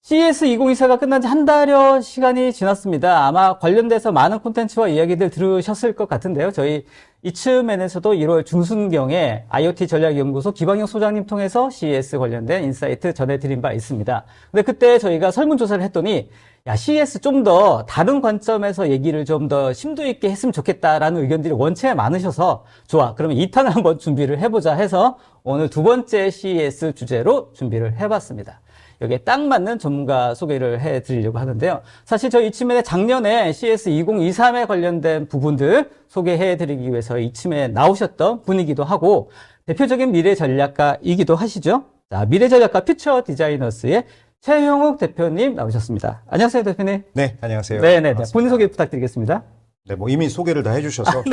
CES 2024가 끝난 지 한 달여 시간이 지났습니다. 아마 관련돼서 많은 콘텐츠와 이야기들 들으셨을 것 같은데요. 저희 이츠맨에서도 1월 중순경에 IoT 전략연구소 기방영 소장님 통해서 CES 관련된 인사이트 전해드린 바 있습니다. 근데 그때 저희가 설문조사를 했더니 CES 좀 더 다른 관점에서 얘기를 좀 더 심도 있게 했으면 좋겠다라는 의견들이 원체 많으셔서 좋아, 그러면 2탄을 한번 준비를 해보자 해서 오늘 두 번째 CES 주제로 준비를 해봤습니다. 여기에 딱 맞는 전문가 소개를 해드리려고 하는데요. 사실 저희 이츠맨에 작년에 CES 2023에 관련된 부분들 소개해드리기 위해서 이츠맨에 나오셨던 분이기도 하고 대표적인 미래 전략가이기도 하시죠. 자, 미래 전략가 퓨처 디자이너스의 최형욱 대표님 나오셨습니다. 안녕하세요, 대표님. 네, 안녕하세요. 네네. 본인 소개 부탁드리겠습니다. 네, 뭐 이미 소개를 다 해주셔서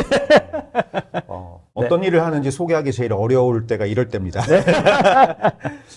어떤 일을 하는지 소개하기 제일 어려울 때가 이럴 때입니다. 네.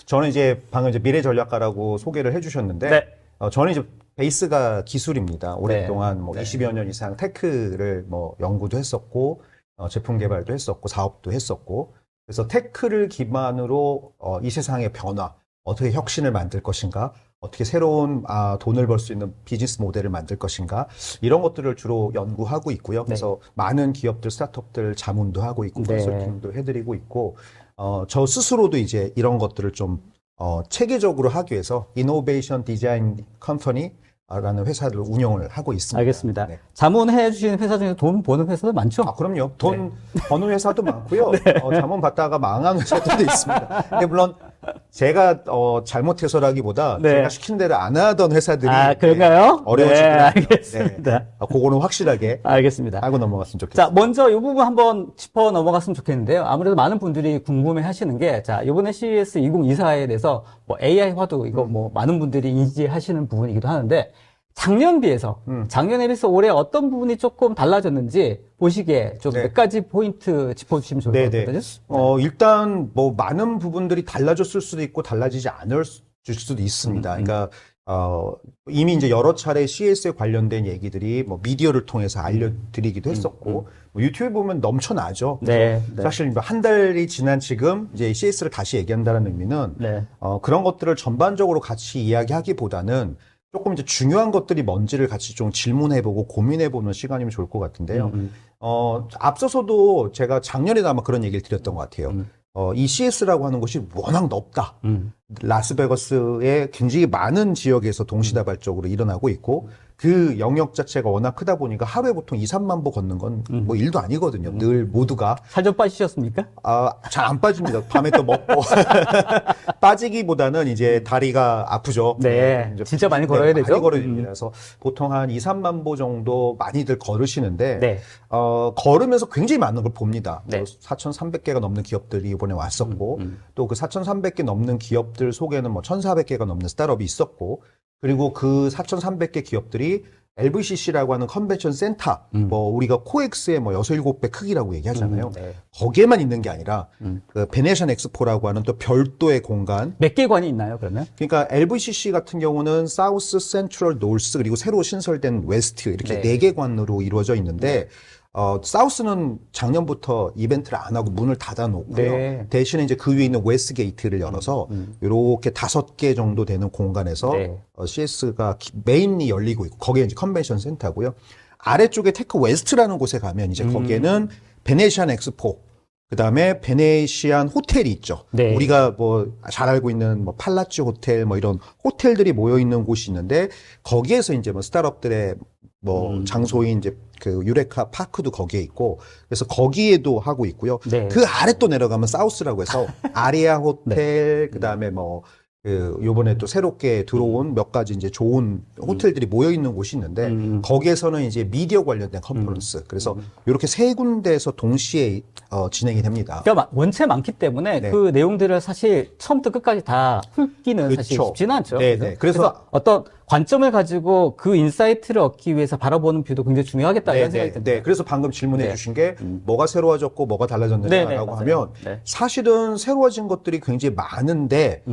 저는 이제 방금 이제 미래 전략가라고 소개를 해주셨는데, 네. 저는 이제 베이스가 기술입니다. 오랫동안 뭐 20여 년 이상 테크를 뭐 연구도 했었고, 제품 개발도 했었고, 사업도 했었고, 그래서 테크를 기반으로 이 세상의 변화, 어떻게 혁신을 만들 것인가, 어떻게 새로운 돈을 벌 수 있는 비즈니스 모델을 만들 것인가, 이런 것들을 주로 연구하고 있고요. 그래서 많은 기업들, 스타트업들 자문도 하고 있고, 컨설팅도 해드리고 있고, 저 스스로도 이제 이런 것들을 좀 체계적으로 하기 위해서 이노베이션 디자인 컴퍼니 라는 회사를 운영을 하고 있습니다. 알겠습니다. 네. 자문해 주시는 회사 중에 돈 버는 회사도 많죠? 그럼요. 돈 버는 회사도 많고요. 자문 받다가 망한 회사들도 있습니다. 근데 물론 제가 잘못해서라기보다 제가 시킨 대로 안 하던 회사들이 그런가요? 어려워지고 알겠습니다. 그거는 확실하게 알겠습니다. 하고 넘어갔으면 좋겠습니다. 자, 먼저 이 부분 한번 짚어 넘어갔으면 좋겠는데요. 아무래도 많은 분들이 궁금해 하시는 게, 자, 이번에 CES 2024에 대해서 뭐 AI화도 이거 뭐 많은 분들이 인지하시는 부분이기도 하는데, 작년에 비해서 올해 어떤 부분이 조금 달라졌는지 보시기에 좀 몇 가지 포인트 짚어주시면 좋을 것 같거든요. 일단 뭐 많은 부분들이 달라졌을 수도 있고 달라지지 않을 수도 있습니다. 그러니까 이미 이제 여러 차례 CES에 관련된 얘기들이 뭐 미디어를 통해서 알려드리기도 했었고 뭐 유튜브에 보면 넘쳐나죠. 사실 한 달이 지난 지금 이제 CES를 다시 얘기한다는 의미는 그런 것들을 전반적으로 같이 이야기하기보다는 조금 이제 중요한 것들이 뭔지를 같이 좀 질문해보고 고민해보는 시간이면 좋을 것 같은데요. 앞서서도 제가 작년에도 아마 그런 얘기를 드렸던 것 같아요. 이 CES라고 하는 곳이 워낙 넓다. 라스베거스의 굉장히 많은 지역에서 동시다발적으로 일어나고 있고, 그 영역 자체가 워낙 크다 보니까 하루에 보통 2, 3만 보 걷는 건 뭐 일도 아니거든요. 늘 모두가. 살 좀 빠지셨습니까? 잘 안 빠집니다. 밤에 또 먹고. 빠지기보다는 이제 다리가 아프죠. 진짜 많이 걸어야 되죠. 많이 걸어야 됩니다. 그래서 보통 한 2, 3만 보 정도 많이들 걸으시는데, 걸으면서 굉장히 많은 걸 봅니다. 4,300개가 넘는 기업들이 이번에 왔었고, 또 그 4,300개 넘는 기업들 속에는 뭐 1,400개가 넘는 스타트업이 있었고, 그리고 그 4,300개 기업들이 LVCC라고 하는 컨벤션 센터, 뭐 우리가 코엑스의 뭐 6, 7배 크기라고 얘기하잖아요. 거기에만 있는 게 아니라 그 베네션 엑스포라고 하는 또 별도의 공간. 몇 개 관이 있나요, 그러면? 그러니까 LVCC 같은 경우는 사우스, 센트럴, 노스 그리고 새로 신설된 웨스트 이렇게 4개 관으로 이루어져 있는데 사우스는 작년부터 이벤트를 안 하고 문을 닫아놓고요. 대신에 이제 그 위에 있는 웨스트 게이트를 열어서 이렇게 5개 정도 되는 공간에서 CES가 메인이 열리고 있고, 거기에 이제 컨벤션 센터고요. 아래쪽에 테크 웨스트라는 곳에 가면 이제 거기에는 베네시안 엑스포, 그 다음에 베네시안 호텔이 있죠. 우리가 뭐 잘 알고 있는 뭐 팔라치 호텔 뭐 이런 호텔들이 모여 있는 곳이 있는데, 거기에서 이제 뭐 스타트업들의 뭐 장소인 이제 그 유레카 파크도 거기에 있고, 그래서 거기에도 하고 있고요. 그 아래 또 내려가면 사우스라고 해서 아리아 호텔, 그 다음에 뭐 요번에 또 새롭게 들어온 몇 가지 이제 좋은 호텔들이 모여 있는 곳이 있는데, 거기에서는 이제 미디어 관련된 컨퍼런스, 그래서 이렇게 3군데에서 동시에 진행이 됩니다. 그러니까 원체 많기 때문에 그 내용들을 사실 처음부터 끝까지 다 훑기는 사실 쉽지는 않죠. 그래서 어떤 관점을 가지고 그 인사이트를 얻기 위해서 바라보는 뷰도 굉장히 중요하겠다 이런 생각이 듭니다. 그래서 방금 질문해 주신 게 뭐가 새로워졌고 뭐가 달라졌느냐라고 하면 사실은 새로워진 것들이 굉장히 많은데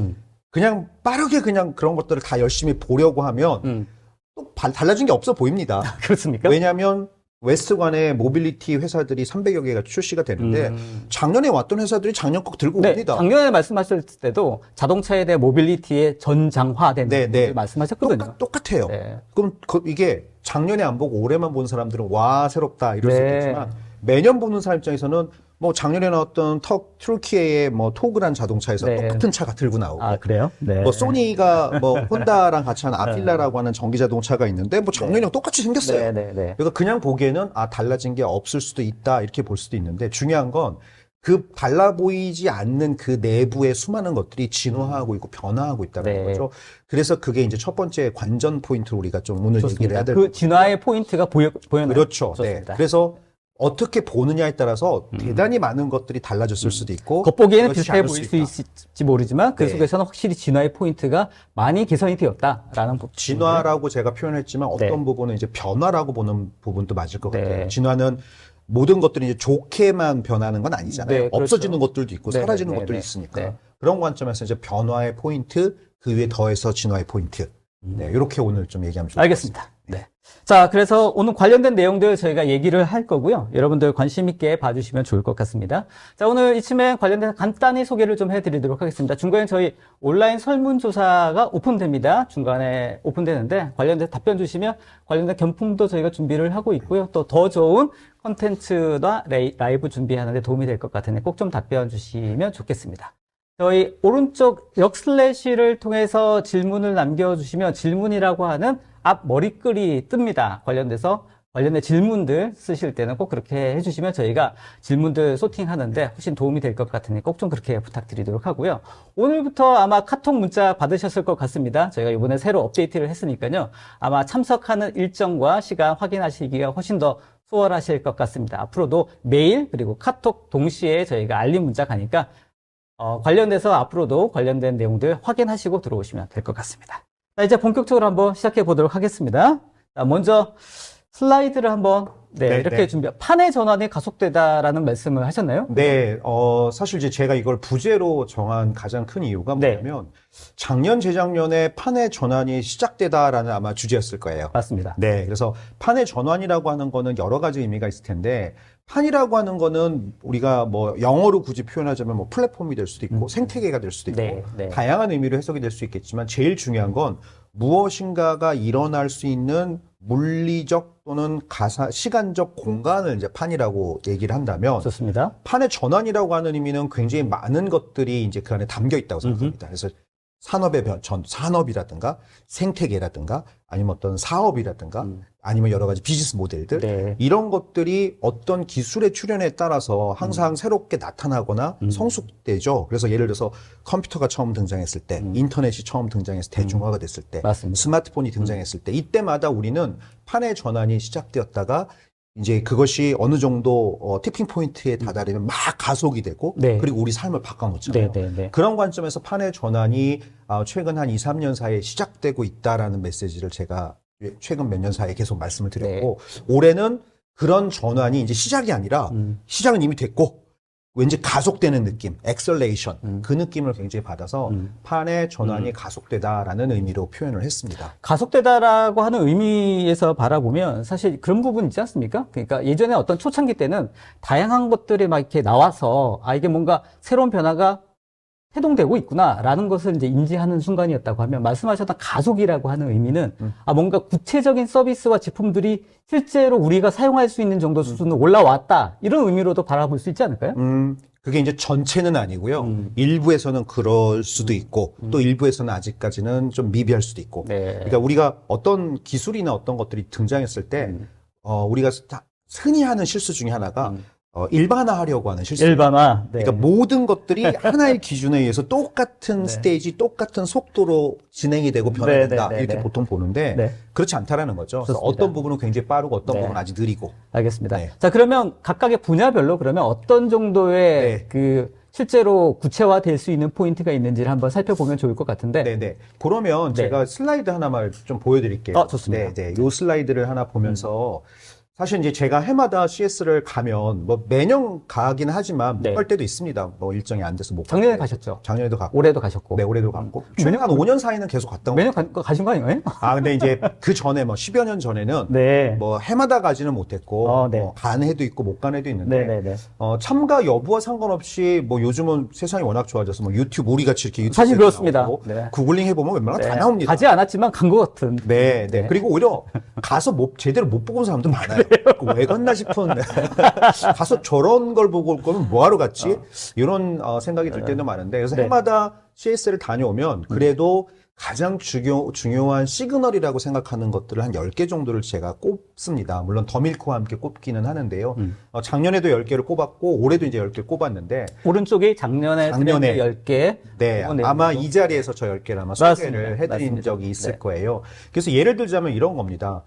그냥 빠르게 그냥 그런 것들을 다 열심히 보려고 하면 또 달라진 게 없어 보입니다. 그렇습니까? 왜냐하면 웨스트관의 모빌리티 회사들이 300여 개가 출시가 되는데 작년에 왔던 회사들이 작년 거 들고 네, 옵니다. 작년에 말씀하실 때도 자동차에 대한 모빌리티의 전장화된 네, 네. 말씀하셨거든요. 똑같아요. 네. 그럼 이게 작년에 안 보고 올해만 본 사람들은 와 새롭다 이럴 수 네. 있겠지만 매년 보는 사람 입장에서는 뭐 작년에 나왔던 튀르키예의 뭐 토그란 자동차에서 네. 똑같은 차가 들고 나오고 아, 그래요? 네. 뭐 소니가 뭐 혼다랑 같이 한 아필라라고 하는 전기 자동차가 있는데 뭐 작년이랑 똑같이 생겼어요. 네, 네, 네. 그러니까 그냥 보기에는 달라진 게 없을 수도 있다 이렇게 볼 수도 있는데 중요한 건 그 달라 보이지 않는 그 내부의 수많은 것들이 진화하고 있고 변화하고 있다는 네. 거죠. 그래서 그게 이제 첫 번째 관전 포인트로 우리가 좀 오늘 얘기를 해야 될 그 진화의 포인트가 보였나요? 그렇죠. 네. 좋습니다. 그래서 어떻게 보느냐에 따라서 대단히 많은 것들이 달라졌을 수도 있고 겉보기에는 그렇지 비슷해 않을 보일 수 수 있다. 있을지 모르지만 그 네. 속에서는 확실히 진화의 포인트가 많이 개선이 되었다라는 부분. 진화라고 제가 표현했지만 어떤 네. 부분은 이제 변화라고 보는 부분도 맞을 것 네. 같아요. 진화는 모든 것들이 이제 좋게만 변하는 건 아니잖아요. 네, 그렇죠. 없어지는 것들도 있고 네, 사라지는 네, 것들도 네, 있으니까. 네. 그런 관점에서 이제 변화의 포인트, 그 위에 더해서 진화의 포인트. 네, 이렇게 오늘 좀 얘기하면 좋을 것 알겠습니다. 네. 자, 그래서 오늘 관련된 내용들 저희가 얘기를 할 거고요. 여러분들 관심 있게 봐주시면 좋을 것 같습니다. 자, 오늘 이쯤에 관련된 간단히 소개를 좀 해드리도록 하겠습니다. 중간에 저희 온라인 설문조사가 오픈됩니다. 중간에 오픈되는데 관련된 답변 주시면 관련된 경품도 저희가 준비를 하고 있고요. 또 더 좋은 컨텐츠나 라이브 준비하는 데 도움이 될 것 같으니 꼭 좀 답변 주시면 좋겠습니다. 저희 오른쪽 역슬래시를 통해서 질문을 남겨주시면 질문이라고 하는 앞 머리글이 뜹니다. 관련된 질문들 쓰실 때는 꼭 그렇게 해주시면 저희가 질문들 소팅하는데 훨씬 도움이 될 것 같으니 꼭 좀 그렇게 부탁드리도록 하고요. 오늘부터 아마 카톡 문자 받으셨을 것 같습니다. 저희가 이번에 새로 업데이트를 했으니까요. 아마 참석하는 일정과 시간 확인하시기가 훨씬 더 수월하실 것 같습니다. 앞으로도 메일 그리고 카톡 동시에 저희가 알림 문자 가니까 관련돼서 앞으로도 관련된 내용들 확인하시고 들어오시면 될 것 같습니다. 자, 이제 본격적으로 한번 시작해 보도록 하겠습니다. 자, 먼저 슬라이드를 한번 이렇게 판의 전환이 가속되다라는 말씀을 하셨나요? 네, 사실 이제 제가 이걸 부제로 정한 가장 큰 이유가 뭐냐면 작년, 재작년에 판의 전환이 시작되다라는 아마 주제였을 거예요. 맞습니다. 네, 그래서 판의 전환이라고 하는 거는 여러 가지 의미가 있을 텐데 판이라고 하는 거는 우리가 뭐 영어로 굳이 표현하자면 뭐 플랫폼이 될 수도 있고 생태계가 될 수도 있고 다양한 의미로 해석이 될 수 있겠지만 제일 중요한 건 무엇인가가 일어날 수 있는 물리적 또는 시간적 공간을 이제 판이라고 얘기를 한다면 좋습니다. 판의 전환이라고 하는 의미는 굉장히 많은 것들이 이제 그 안에 담겨 있다고 생각합니다. 그래서 산업이라든가 생태계라든가 아니면 어떤 사업이라든가 아니면 여러 가지 비즈니스 모델들 이런 것들이 어떤 기술의 출현에 따라서 항상 새롭게 나타나거나 성숙되죠. 그래서 예를 들어서 컴퓨터가 처음 등장했을 때, 인터넷이 처음 등장해서 대중화가 됐을 때, 맞습니다. 스마트폰이 등장했을 때 이때마다 우리는 판의 전환이 시작되었다가 이제 그것이 어느 정도 티핑 포인트에 다다르면 막 가속이 되고 그리고 우리 삶을 바꿔놓잖아요. 그런 관점에서 판의 전환이 최근 한 2, 3년 사이에 시작되고 있다라는 메시지를 제가 최근 몇 년 사이에 계속 말씀을 드렸고 올해는 그런 전환이 이제 시작이 아니라 시작은 이미 됐고 왠지 가속되는 느낌, 엑셀레이션 그 느낌을 굉장히 받아서 판의 전환이 가속되다라는 의미로 표현을 했습니다. 가속되다라고 하는 의미에서 바라보면 사실 그런 부분 있지 않습니까? 그러니까 예전에 어떤 초창기 때는 다양한 것들이 막 이렇게 나와서 이게 뭔가 새로운 변화가 해동되고 있구나라는 것을 이제 인지하는 순간이었다고 하면 말씀하셨던 가속이라고 하는 의미는 뭔가 구체적인 서비스와 제품들이 실제로 우리가 사용할 수 있는 정도 수준으로 올라왔다 이런 의미로도 바라볼 수 있지 않을까요? 그게 이제 전체는 아니고요. 일부에서는 그럴 수도 있고 또 일부에서는 아직까지는 좀 미비할 수도 있고. 그러니까 우리가 어떤 기술이나 어떤 것들이 등장했을 때 우리가 흔히 하는 실수 중에 하나가 일반화하려고 하는 실수. 일반화. 그러니까 모든 것들이 하나의 기준에 의해서 똑같은 스테이지, 똑같은 속도로 진행이 되고 변화된다. 이렇게 보통 보는데 그렇지 않다라는 거죠. 그래서 어떤 부분은 굉장히 빠르고 어떤 부분은 아직 느리고. 알겠습니다. 자, 그러면 각각의 분야별로 그러면 어떤 정도의 그 실제로 구체화될 수 있는 포인트가 있는지를 한번 살펴보면 좋을 것 같은데. 그러면 제가 슬라이드 하나만 좀 보여드릴게요. 좋습니다. 요 슬라이드를 하나 보면서 사실 이제 제가 해마다 CS를 가면 뭐 매년 가긴 하지만 못 네. 갈 때도 있습니다. 뭐 일정이 안 돼서 못 갈 작년에 때도. 가셨죠? 작년에도 갔고. 올해도 가셨고. 네, 올해도 갔고. 최근 한 5년 사이는 계속 갔다 온 매년 가신 거 아니에요? 아, 근데 이제 그 전에 뭐 10여 년 전에는 네. 뭐 해마다 가지는 못했고 네. 간 해도 있고 못 간 해도 있는데 네네네. 참가 여부와 상관없이 뭐 요즘은 세상이 워낙 좋아져서 뭐 유튜브 우리 같이 이렇게 유튜브 사실 그렇습니다. 네. 구글링 해보면 웬만하면 다 나옵니다. 가지 않았지만 간 것 같은. 네, 네. 그리고 오히려 가서 제대로 못 보고 온 사람도 많아요. 왜 갔나 싶은. 가서 저런 걸 보고 올 거면 뭐하러 갔지? 이런 생각이 들 때도 많은데. 그래서 네. 해마다 CS를 다녀오면 그래도 가장 중요한 시그널이라고 생각하는 것들을 한 10개 정도를 제가 꼽습니다. 물론 더밀크와 함께 꼽기는 하는데요. 작년에도 10개를 꼽았고 올해도 이제 10개를 꼽았는데 오른쪽이 작년에 10개. 네, 아마 이 자리에서 저 10개를 아마 소개를 맞습니다. 해드린 맞습니다. 적이 있을 네. 거예요. 그래서 예를 들자면 이런 겁니다.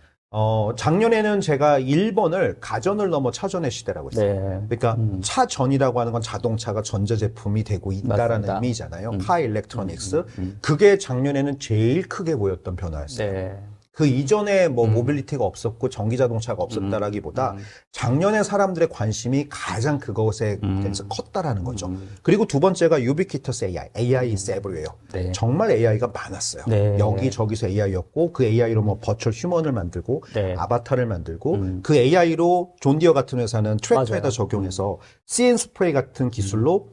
작년에는 제가 1번을 가전을 넘어 차전의 시대라고 했어요. 네. 그러니까 차전이라고 하는 건 자동차가 전자제품이 되고 있다라는 맞습니다. 의미잖아요. 파 일렉트로닉스. 그게 작년에는 제일 크게 보였던 변화였어요. 네. 그 이전에 뭐 모빌리티가 없었고 전기 자동차가 없었다라기보다 작년에 사람들의 관심이 가장 그것에 대해서 컸다라는 거죠. 그리고 두 번째가 유비퀴터스 AI, AI is everywhere. 네. 정말 AI가 많았어요. 네. 여기저기서 AI였고 그 AI로 뭐 버추얼 휴먼을 만들고 네. 아바타를 만들고 그 AI로 존 디어 같은 회사는 트랙터에다 맞아요. 적용해서 CN 스프레이 같은 기술로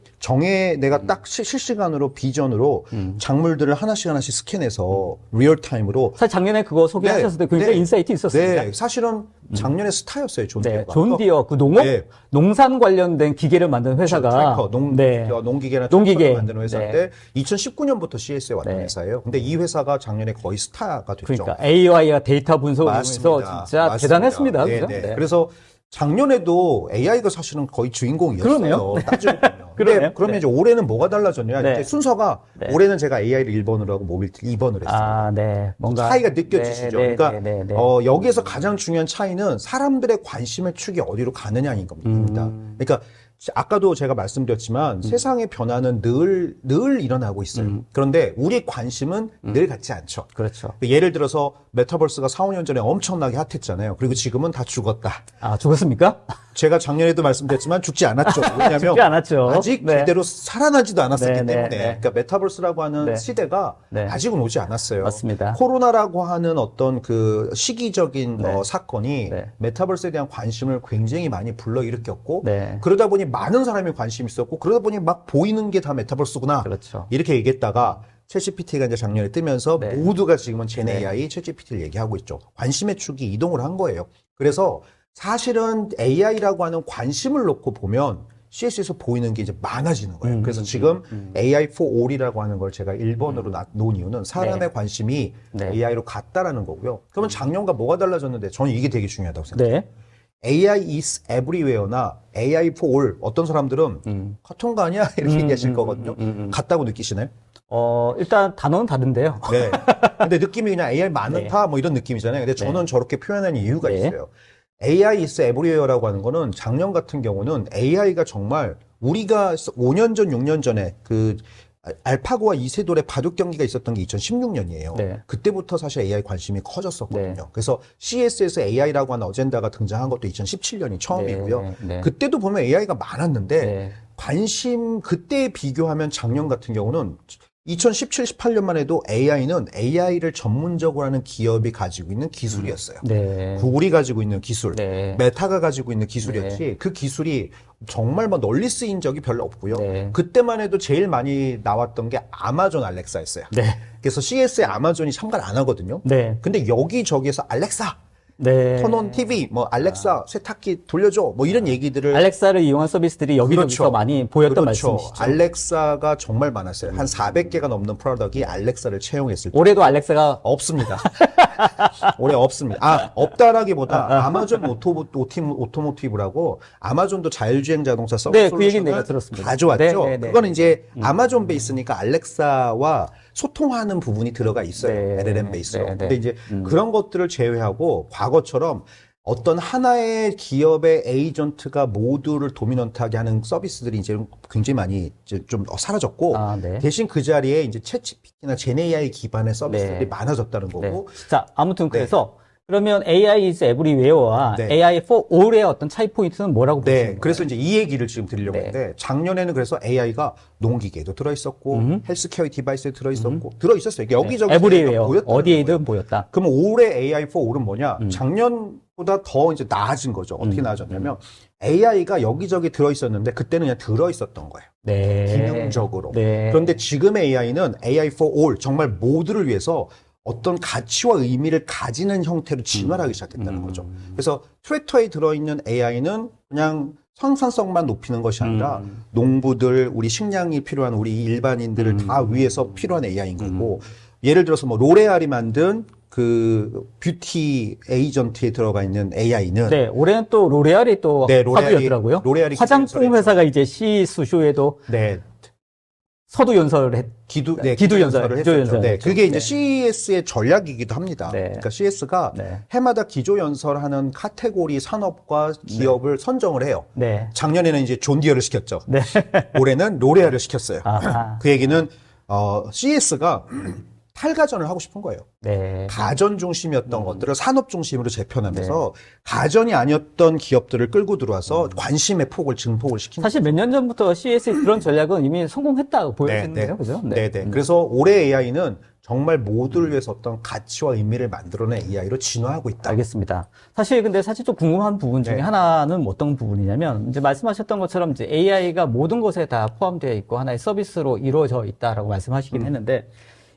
내가 딱 실시간으로 비전으로 작물들을 하나씩 하나씩 스캔해서 리얼타임으로 사실 작년에 그거 소개하셨을 때 굉장히 인사이트 있었습니다. 네, 사실은 작년에 스타였어요, 존 네, 디어가. 존 디어 그 네. 농산 관련된 기계를 만든 회사가 트래커, 네. 농기계나 농기계. 트래커를 만드는 회사인데 네. 2019년부터 CS에 왔던 네. 회사예요. 근데 이 회사가 작년에 거의 스타가 됐죠. 그러니까 AI가 데이터 분석을 맞습니다. 이용해서 진짜 맞습니다. 대단했습니다. 네, 그죠? 네. 네. 그래서 작년에도 AI가 사실은 거의 주인공이었어요. 그러네요. 따지고 보면. 그러네요. 근데 그러면 네. 이제 올해는 뭐가 달라졌냐? 네. 이제 순서가 네. 올해는 제가 AI를 1번으로 하고 모빌티 2번을 했어요. 아, 네. 뭔가 차이가 느껴지시죠? 네, 네, 그러니까 네, 네, 네. 여기에서 가장 중요한 차이는 사람들의 관심의 축이 어디로 가느냐인 겁니다. 그러니까 아까도 제가 말씀드렸지만 세상의 변화는 늘 일어나고 있어요. 그런데 우리 관심은 늘 같지 않죠. 그렇죠. 예를 들어서 메타버스가 4, 5년 전에 엄청나게 핫했잖아요. 그리고 지금은 다 죽었다. 아, 죽었습니까? 제가 작년에도 말씀드렸지만 죽지 않았죠. 왜냐하면 죽지 않았죠. 아직 네. 제대로 살아나지도 않았었기 네, 네, 때문에 네. 그러니까 메타버스라고 하는 네. 시대가 네. 아직은 오지 않았어요. 맞습니다. 코로나라고 하는 어떤 그 시기적인 네. 사건이 네. 메타버스에 대한 관심을 굉장히 많이 불러일으켰고 네. 그러다 보니 많은 사람이 관심이 있었고 그러다 보니 막 보이는 게 다 메타버스구나 그렇죠. 이렇게 얘기했다가 챗GPT가 이제 작년에 뜨면서 네. 모두가 지금은 젠 AI, 챗GPT를 얘기하고 있죠. 관심의 축이 이동을 한 거예요. 그래서 사실은 AI라고 하는 관심을 놓고 보면 CS에서 보이는 게 이제 많아지는 거예요. 그래서 지금 AI for All이라고 하는 걸 제가 1번으로 놓은 이유는 사람의 네. 관심이 네. AI로 갔다라는 거고요. 그러면 작년과 뭐가 달라졌는데 저는 이게 되게 중요하다고 생각해요. 네. AI is everywhere나 AI for all 어떤 사람들은 카통가 아니야? 이렇게 얘기하실 거거든요. 같다고 느끼시나요? 일단 단어는 다른데요. 네. 근데 느낌이 그냥 AI 많다 뭐 이런 느낌이잖아요. 근데 저는 저렇게 표현하는 이유가 네. 있어요. AI is everywhere라고 하는 거는 작년 같은 경우는 AI가 정말 우리가 5년 전, 6년 전에 그 알파고와 이세돌의 바둑 경기가 있었던 게 2016년이에요. 네. 그때부터 사실 AI 관심이 커졌었거든요. 네. 그래서 CS에서 AI라고 하는 어젠다가 등장한 것도 2017년이 처음이고요. 네, 네. 그때도 보면 AI가 많았는데 네. 관심 그때에 비교하면 작년 같은 경우는 2017, 18년만 해도 AI는 AI를 전문적으로 하는 기업이 가지고 있는 기술이었어요. 네. 구글이 가지고 있는 기술, 네. 메타가 가지고 있는 기술이었지 그 기술이 정말 뭐 널리 쓰인 적이 별로 없고요. 네. 그때만 해도 제일 많이 나왔던 게 아마존 알렉사였어요. 네. 그래서 CS에 아마존이 참가를 안 하거든요. 네. 근데 여기저기에서 알렉사, 네. 턴온 TV, 뭐 알렉사 세탁기 돌려줘, 뭐 이런 얘기들을 알렉사를 이용한 서비스들이 여기저기서 많이 보였던 말씀이시죠. 알렉사가 정말 많았어요. 한 400개가 넘는 프로덕트이 알렉사를 채용했을 때 올해도 알렉사가 없습니다. 올해 없습니다. 없다라기보다 아마존 오토모티브라고 아마존도 자율주행 자동차 서비스 네, 그 얘기는 내가 들었습니다. 가져왔죠. 네, 네, 네. 그거는 이제 아마존 베이스니까 알렉사와 소통하는 부분이 들어가 있어요. 네, LLM 베이스로. 네, 네. 근데 이제 그런 것들을 제외하고 과거처럼 어떤 하나의 기업의 에이전트가 모두를 도미넌트하게 하는 서비스들이 이제 굉장히 많이 이제 좀 사라졌고 네. 대신 그 자리에 이제 챗GPT나 젠 AI 기반의 서비스들이 네. 많아졌다는 거고 네. 자, 아무튼 그래서 그러면 AI is everywhere와 네. AI for all의 어떤 차이 포인트는 뭐라고 보시는 네, 거예요? 그래서 이제 이 얘기를 지금 드리려고 네. 했는데 작년에는 그래서 AI가 농기계에도 들어있었고 헬스케어 디바이스에 들어있었고 들어있었어요. 이게 여기저기 everywhere, 보였다는 거예요. 어디에든 보였다. 그럼 올해 AI for all은 뭐냐? 작년보다 더 이제 나아진 거죠. 어떻게 나아졌냐면 AI가 여기저기 들어있었는데 그때는 그냥 들어있었던 거예요. 네. 기능적으로. 네. 그런데 지금의 AI는 AI for all, 정말 모두를 위해서 어떤 가치와 의미를 가지는 형태로 진화하기 시작했다는 거죠. 그래서 트랙터에 들어있는 AI는 그냥 생산성만 높이는 것이 아니라 농부들, 우리 식량이 필요한 우리 일반인들을 다 위해서 필요한 AI인 거고, 예를 들어서 뭐 로레알이 만든 그 뷰티 에이전트에 들어가 있는 AI는 네, 올해는 또 로레알이 또 네, 화두였더라고요. 로레알이 화장품 기도 회사가 이제 CES 쇼에도 네, 서두 연설을 했. 기두 연설을 했었죠. 연설을 네, 했죠. 그게 이제 네. CES의 전략이기도 합니다. 네. 그러니까 CES가 네. 해마다 기조 연설하는 카테고리 산업과 기업을 선정을 해요. 네. 작년에는 이제 존디어를 시켰죠. 네. 올해는 로레알을 시켰어요. 아하. 그 얘기는 CES가 탈가전을 하고 싶은 거예요. 네. 가전 중심이었던 것들을 산업 중심으로 재편하면서 가전이 아니었던 기업들을 끌고 들어와서 관심의 폭을 증폭을 시킨 사실 몇 년 전부터 CES의 그런 전략은 이미 성공했다고 보여지는데요. 네. 그죠? 네네. 그래서 올해 AI는 정말 모두를 위해서 어떤 가치와 의미를 만들어낸 AI로 진화하고 있다. 알겠습니다. 사실 근데 사실 좀 궁금한 부분 중에 네. 하나는 어떤 부분이냐면 이제 말씀하셨던 것처럼 이제 AI가 모든 것에 다 포함되어 있고 하나의 서비스로 이루어져 있다라고 말씀하시긴 했는데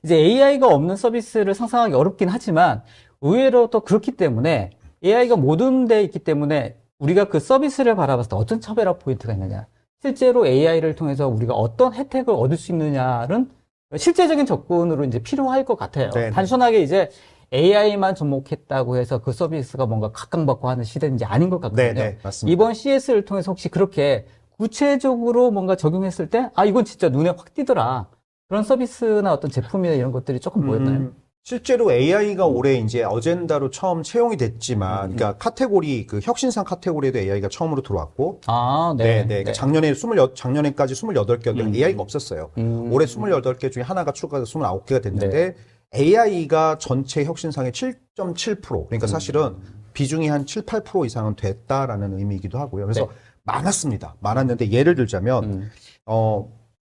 이제 AI가 없는 서비스를 상상하기 어렵긴 하지만 의외로 또 그렇기 때문에 AI가 모든 데 있기 때문에 우리가 그 서비스를 바라봤을 때 어떤 차별화 포인트가 있느냐, 실제로 AI를 통해서 우리가 어떤 혜택을 얻을 수 있느냐는 실제적인 접근으로 이제 필요할 것 같아요. 네네. 단순하게 이제 AI만 접목했다고 해서 그 서비스가 뭔가 각광받고 하는 시대는 이제 아닌 것 같거든요. 네네, 맞습니다. 이번 CS를 통해서 혹시 그렇게 구체적으로 뭔가 적용했을 때, 아, 이건 진짜 눈에 확 띄더라. 그런 서비스나 어떤 제품이나 이런 것들이 조금 보였나요? 실제로 AI가 올해 이제 어젠다로 처음 채용이 됐지만, 그러니까 카테고리, 그 혁신상 카테고리에도 AI가 처음으로 들어왔고, 아, 네. 그러니까 작년에까지 28개가 AI가 없었어요. 올해 28개 중에 하나가 추가돼서 29개가 됐는데, AI가 전체 혁신상의 7.7%, 그러니까 사실은 비중이 한 7, 8% 이상은 됐다라는 의미이기도 하고요. 그래서 많았습니다. 많았는데 예를 들자면,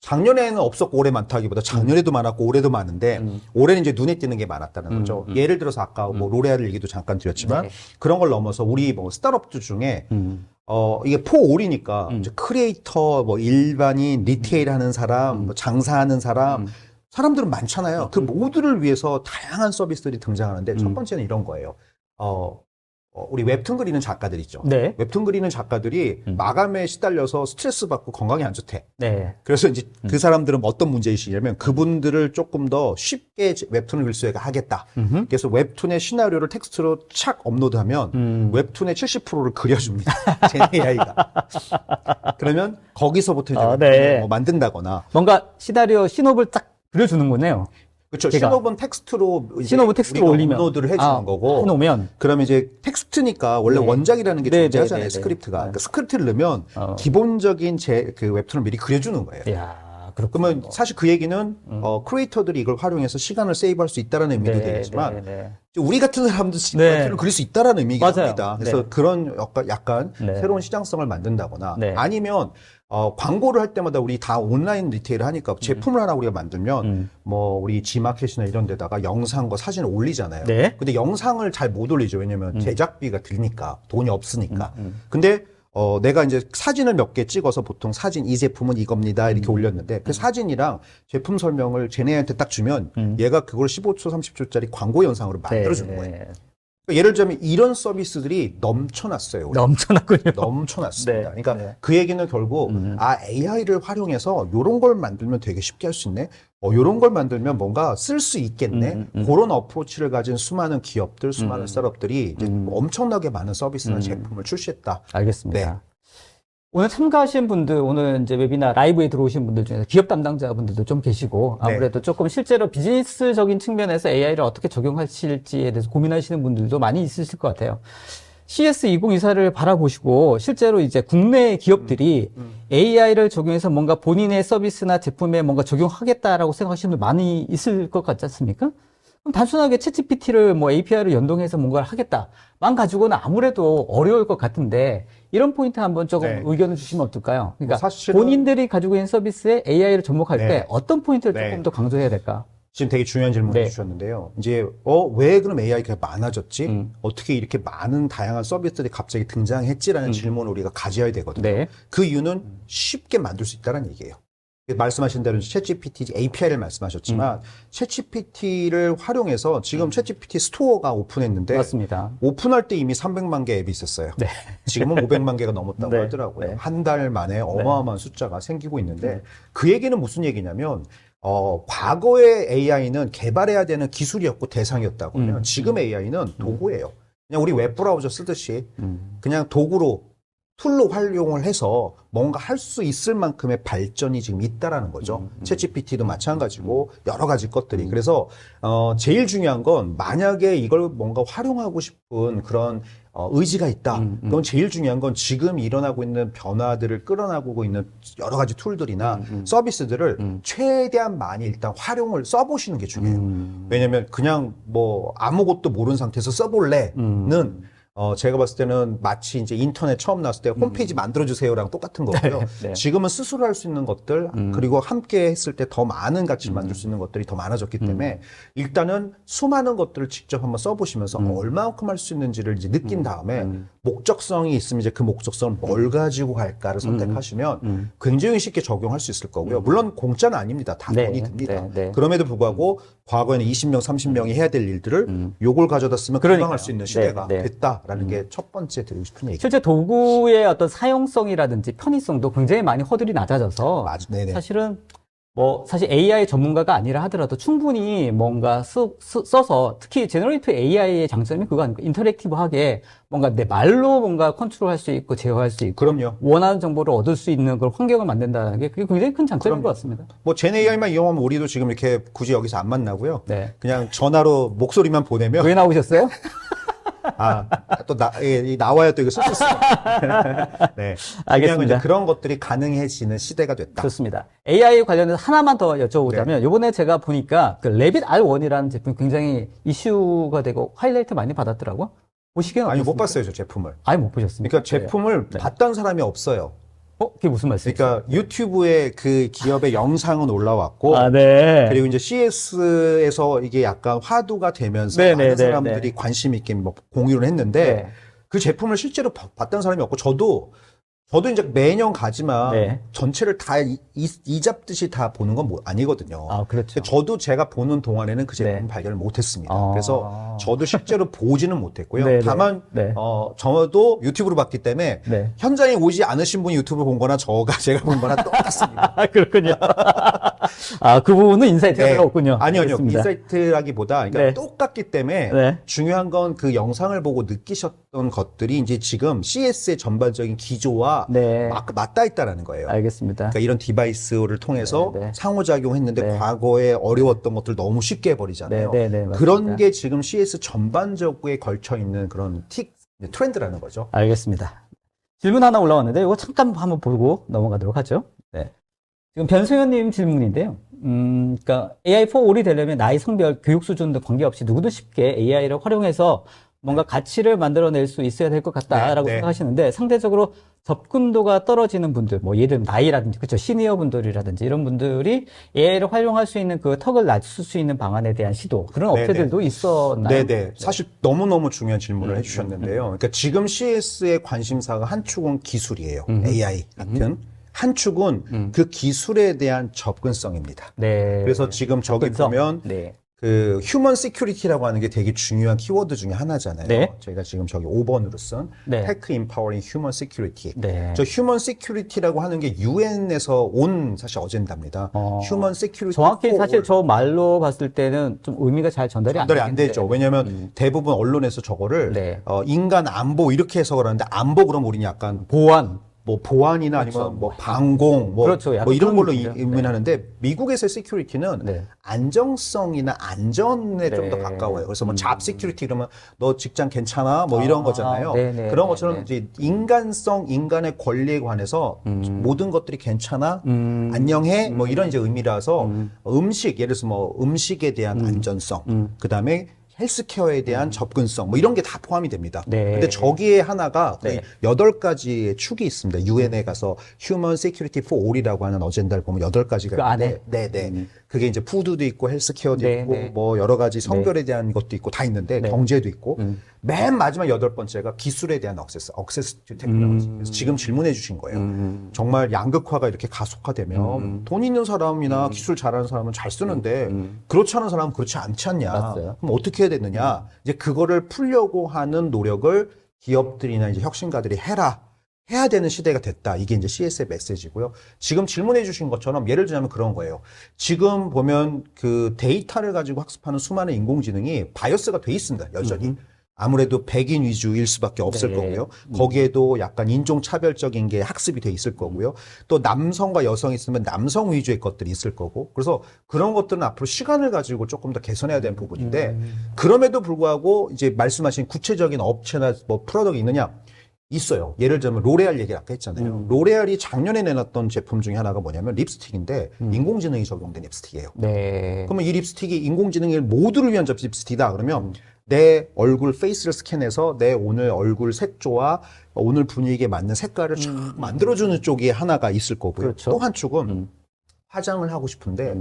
작년에는 없었고 올해 많다기보다 작년에도 많았고 올해도 많은데 올해는 이제 눈에 띄는 게 많았다는 거죠. 예를 들어서 아까 뭐 로레알 얘기도 잠깐 드렸지만 네. 그런 걸 넘어서 우리 뭐 스타트업들 중에 이게 포올이니까 이제 크리에이터, 뭐 일반인, 리테일 하는 사람, 뭐 장사하는 사람 사람들은 많잖아요. 그 모두를 위해서 다양한 서비스들이 등장하는데 첫 번째는 이런 거예요. 우리 웹툰 그리는 작가들 있죠. 네. 웹툰 그리는 작가들이 마감에 시달려서 스트레스 받고 건강이 안 좋대. 네. 그래서 이제 그 사람들은 어떤 문제이시냐면 그분들을 조금 더 쉽게 웹툰을 그릴 수 있게 하겠다. 그래서 웹툰의 시나리오를 텍스트로 착 업로드하면 웹툰의 70%를 그려줍니다. 제 AI가. 그러면 거기서부터 이제 아, 웹툰을 네. 뭐 만든다거나. 뭔가 시나리오 신업을 딱 그려주는 거네요. 그렇죠. 제가. 신업은 텍스트로 이제 신업은 텍스트로 우리가 올리면. 업로드를 해주는 거고. 해놓으면. 그러면 이제 텍스트니까 원래 네. 원작이라는 게 네, 존재하잖아요. 네, 네, 네. 스크립트가. 그러니까 스크립트를 넣으면 기본적인 그 웹툰을 미리 그려주는 거예요. 이야, 그렇군요. 그러면 사실 그 얘기는 크리에이터들이 이걸 활용해서 시간을 세이브할 수 있다라는 의미도 되겠지만 우리 같은 사람도 웹툰을 그릴 수 있다라는 의미가 맞아요. 합니다. 그래서 그런 약간 네. 새로운 시장성을 만든다거나 네. 아니면 광고를 할 때마다 우리 다 온라인 리테일을 하니까 제품을 하나 우리가 만들면 뭐 우리 G마켓이나 이런 데다가 영상과 사진을 올리잖아요. 네. 근데 영상을 잘 못 올리죠. 왜냐면 제작비가 들니까 돈이 없으니까. 근데 내가 이제 사진을 몇 개 찍어서 보통 사진 이 제품은 이겁니다 이렇게 올렸는데 그 사진이랑 제품 설명을 쟤네한테 딱 주면 얘가 그걸 15초 30초짜리 광고 영상으로 만들어주는 거예요. 그러니까 예를 들자면 이런 서비스들이 넘쳐났어요. 올해. 넘쳐났군요. 넘쳐났습니다. 네. 그러니까 네. 그 얘기는 결국 AI를 활용해서 요런 걸 만들면 되게 쉽게 할 수 있네. 요런 걸 만들면 뭔가 쓸 수 있겠네. 그런 어프로치를 가진 수많은 기업들, 수많은 스타트업들이 이제 엄청나게 많은 서비스나 제품을 출시했다. 알겠습니다. 네. 오늘 참가하신 분들, 오늘 이제 웨비나 라이브에 들어오신 분들 중에서 기업 담당자분들도 좀 계시고, 아무래도 조금 실제로 비즈니스적인 측면에서 AI를 어떻게 적용하실지에 대해서 고민하시는 분들도 많이 있으실 것 같아요. CS 2024를 바라보시고, 실제로 이제 국내 기업들이 AI를 적용해서 뭔가 본인의 서비스나 제품에 뭔가 적용하겠다라고 생각하시는 분들 많이 있을 것 같지 않습니까? 그럼 단순하게 챗GPT를 뭐 API로 연동해서 뭔가를 하겠다만 가지고는 아무래도 어려울 것 같은데 이런 포인트 한번 조금 네. 의견을 주시면 어떨까요? 그러니까 사실은- 본인들이 가지고 있는 서비스에 AI를 접목할 네. 때 어떤 포인트를 네. 조금 더 강조해야 될까? 지금 되게 중요한 질문을 네. 주셨는데요. 이제 왜 그럼 AI가 많아졌지? 어떻게 이렇게 많은 다양한 서비스들이 갑자기 등장했지라는 질문을 우리가 가져야 되거든요. 네. 그 이유는 쉽게 만들 수 있다는 얘기예요. 말씀하신 대로 챗GPT API를 말씀하셨지만 챗GPT를 활용해서 지금 챗GPT 스토어가 오픈했는데 맞습니다. 오픈할 때 이미 300만 개 앱이 있었어요. 네. 지금은 500만 개가 넘었다고 네. 하더라고요. 네. 한 달 만에 어마어마한 숫자가 생기고 있는데 그 얘기는 무슨 얘기냐면 과거의 AI는 개발해야 되는 기술이었고 대상이었다고 하면 지금 AI는 도구예요. 그냥 우리 웹브라우저 쓰듯이 그냥 도구로 툴로 활용을 해서 뭔가 할 수 있을 만큼의 발전이 지금 있다라는 거죠. 챗GPT도 마찬가지고 여러 가지 것들이. 그래서 제일 중요한 건 만약에 이걸 뭔가 활용하고 싶은 그런 의지가 있다. 그럼 제일 중요한 건 지금 일어나고 있는 변화들을 끌어나가고 있는 여러 가지 툴들이나 서비스들을 최대한 많이 일단 활용을 써보시는 게 중요해요. 왜냐면 그냥 뭐 아무것도 모르는 상태에서 써볼래는 제가 봤을 때는 마치 이제 인터넷 처음 나왔을 때 홈페이지 만들어주세요랑 똑같은 거고요. 네. 지금은 스스로 할 수 있는 것들, 그리고 함께 했을 때 더 많은 가치를 만들 수 있는 것들이 더 많아졌기 때문에 일단은 수많은 것들을 직접 한번 써보시면서 얼마만큼 할 수 있는지를 이제 느낀 다음에 목적성이 있으면 이제 그 목적성을 뭘 가지고 갈까를 선택하시면 굉장히 쉽게 적용할 수 있을 거고요. 물론 공짜는 아닙니다. 다 네. 돈이 듭니다. 네. 네. 그럼에도 불구하고 과거에는 20명, 30명이 해야 될 일들을 요걸 가져다 쓰면 금방 그러니까요. 할 수 있는 시대가 네. 네. 됐다라는 게 첫 번째 드리고 싶은 얘기죠. 실제 도구의 어떤 사용성이라든지 편의성도 굉장히 많이 허들이 낮아져서 네네. 사실은 뭐 사실 AI 전문가가 아니라 하더라도 충분히 뭔가 써서 특히 제너레이티브 AI의 장점이 그거 아닙니까? 인터랙티브하게 뭔가 내 말로 뭔가 컨트롤할 수 있고 제어할 수 있고 그럼요. 원하는 정보를 얻을 수 있는 그런 환경을 만든다는 게 그게 굉장히 큰 장점인 것 같습니다. 뭐 젠 AI만 이용하면 우리도 지금 이렇게 굳이 여기서 안 만나고요. 네. 그냥 전화로 목소리만 보내면 왜 나오셨어요? 나와야 또 이거 쓸 수 있어요. 네. 중요한 건 알겠습니다. 이제 그런 것들이 가능해지는 시대가 됐다. 좋습니다. AI 관련해서 하나만 더 여쭤보자면, 이번에 제가 보니까 그 레빗 R1이라는 제품이 굉장히 이슈가 되고 하이라이트 많이 받았더라고요. 보시기에는 아니, 못 어떻습니까? 봤어요, 저 제품을. 아예 못 보셨습니까? 그러니까 제품을 봤던 사람이 없어요. 그게 무슨 말씀이세요? 그러니까 유튜브에 그 기업의 영상은 올라왔고, 네. 그리고 이제 CS에서 이게 약간 화두가 되면서 네, 많은 네, 사람들이 네. 관심 있게 뭐 공유를 했는데 네. 그 제품을 실제로 봤던 사람이 없고 저도 이제 매년 가지만 네. 전체를 다 이잡듯이 다 보는 건 아니거든요. 그렇죠. 저도 제가 보는 동안에는 그 제품 네. 발견을 못했습니다. 아. 그래서 저도 실제로 보지는 못했고요. 네, 네. 다만 네. 저도 유튜브로 봤기 때문에 네. 현장에 오지 않으신 분이 유튜브 본 거나 제가 본 거나 똑같습니다. 그렇군요. 그 부분은 인사이트가 별로 없군요. 아니요. 알겠습니다. 인사이트라기보다 그러니까 네. 똑같기 때문에 네. 중요한 건 그 영상을 보고 느끼셨던 것들이 이제 지금 CS의 전반적인 기조와 네. 맞닿아 있다라는 거예요. 알겠습니다. 그러니까 이런 디바이스를 통해서 네, 네. 상호작용했는데 네. 과거에 어려웠던 것들 너무 쉽게 해버리잖아요. 네, 네, 네, 맞습니다. 그런 게 지금 CS 전반적으로에 걸쳐 있는 그런 트렌드라는 거죠. 알겠습니다. 질문 하나 올라왔는데 이거 잠깐 한번 보고 넘어가도록 하죠. 네. 지금 변소연님 질문인데요. 그러니까 AI4 올이 되려면 나이, 성별, 교육 수준 등 관계없이 누구도 쉽게 AI를 활용해서 뭔가 가치를 만들어낼 수 있어야 될 것 같다라고 네. 생각하시는데 상대적으로 접근도가 떨어지는 분들, 뭐 예를 들면 나이라든지 그렇죠 시니어 분들이라든지 이런 분들이 AI를 활용할 수 있는 그 턱을 낮출 수 있는 방안에 대한 시도 그런 네, 업체들도 있었나요? 네네. 사실 너무너무 중요한 질문을 해주셨는데요. 그러니까 지금 CS의 관심사가 한 축은 기술이에요. AI 같은. 한 축은 그 기술에 대한 접근성입니다. 네. 그래서 지금 저기 접근성. 보면 네. 그 휴먼 시큐리티라고 하는 게 되게 중요한 키워드 중에 하나잖아요. 네. 저희가 지금 저기 5번으로 쓴 네. 테크 임파워링 휴먼 시큐리티. 네. 저 휴먼 시큐리티라고 하는 게 UN에서 온 사실 어젠다입니다. 휴먼 시큐리티. 정확히 사실 저 말로 봤을 때는 좀 의미가 잘 전달이 전달이 안 안 되는데. 되죠. 왜냐하면 대부분 언론에서 저거를 네. 인간 안보 이렇게 해석을 하는데 안보 그럼 우리는 약간 보안. 뭐 보안이나 그렇죠. 아니면 뭐 방공 뭐, 그렇죠. 약간 뭐 이런 그런 걸로 느낌이죠. 의미하는데 미국에서의 시큐리티는 네. 안정성이나 안전에 좀 더 네. 가까워요. 그래서 뭐 잡 시큐리티 이러면 너 직장 괜찮아? 뭐 이런 거잖아요. 네네. 그런 것처럼 네네. 이제 인간성, 인간의 권리에 관해서 모든 것들이 괜찮아? 안녕해? 뭐 이런 이제 의미라서 음식, 예를 들어서 뭐 음식에 대한 안전성, 그 다음에 헬스케어에 대한 접근성, 뭐 이런 게 다 포함이 됩니다. 네. 근데 저기에 하나가 거의 네. 8가지의 축이 있습니다. 유엔에 가서 Human Security for All이라고 하는 어젠다를 보면 8가지가 그 안에? 있는데, 네네. 그게 이제 푸드도 있고 헬스케어도 네, 있고 네. 뭐 여러 가지 성별에 대한 것도 있고 다 있는데 네. 경제도 있고 맨 마지막 8번째가 기술에 대한 액세스 투 테크놀로지. 그래서 지금 질문해 주신 거예요. 정말 양극화가 이렇게 가속화되면 돈 있는 사람이나 기술 잘하는 사람은 잘 쓰는데 그렇지 않은 사람은 그렇지 않지 않냐. 맞아요. 그럼 어떻게 해야 되느냐. 이제 그거를 풀려고 하는 노력을 기업들이나 이제 혁신가들이 해야 되는 시대가 됐다. 이게 이제 CS의 메시지고요. 지금 질문해 주신 것처럼 예를 들자면 그런 거예요. 지금 보면 그 데이터를 가지고 학습하는 수많은 인공지능이 바이어스가 돼 있습니다. 여전히. 아무래도 백인 위주일 수밖에 없을 네. 거고요. 거기에도 약간 인종차별적인 게 학습이 돼 있을 거고요. 또 남성과 여성이 있으면 남성 위주의 것들이 있을 거고. 그래서 그런 것들은 앞으로 시간을 가지고 조금 더 개선해야 되는 부분인데 그럼에도 불구하고 이제 말씀하신 구체적인 업체나 뭐 프로덕트가 있느냐? 있어요. 예를 들면 로레알 얘기 아까 했잖아요. 로레알이 작년에 내놨던 제품 중에 하나가 뭐냐면 립스틱인데 인공지능이 적용된 립스틱이에요. 네. 그러면 이 립스틱이 인공지능의 모두를 위한 립스틱이다. 그러면 내 얼굴 페이스를 스캔해서 내 오늘 얼굴 색조와 오늘 분위기에 맞는 색깔을 쫙 만들어주는 쪽이 하나가 있을 거고요. 그렇죠. 또 한 축은 화장을 하고 싶은데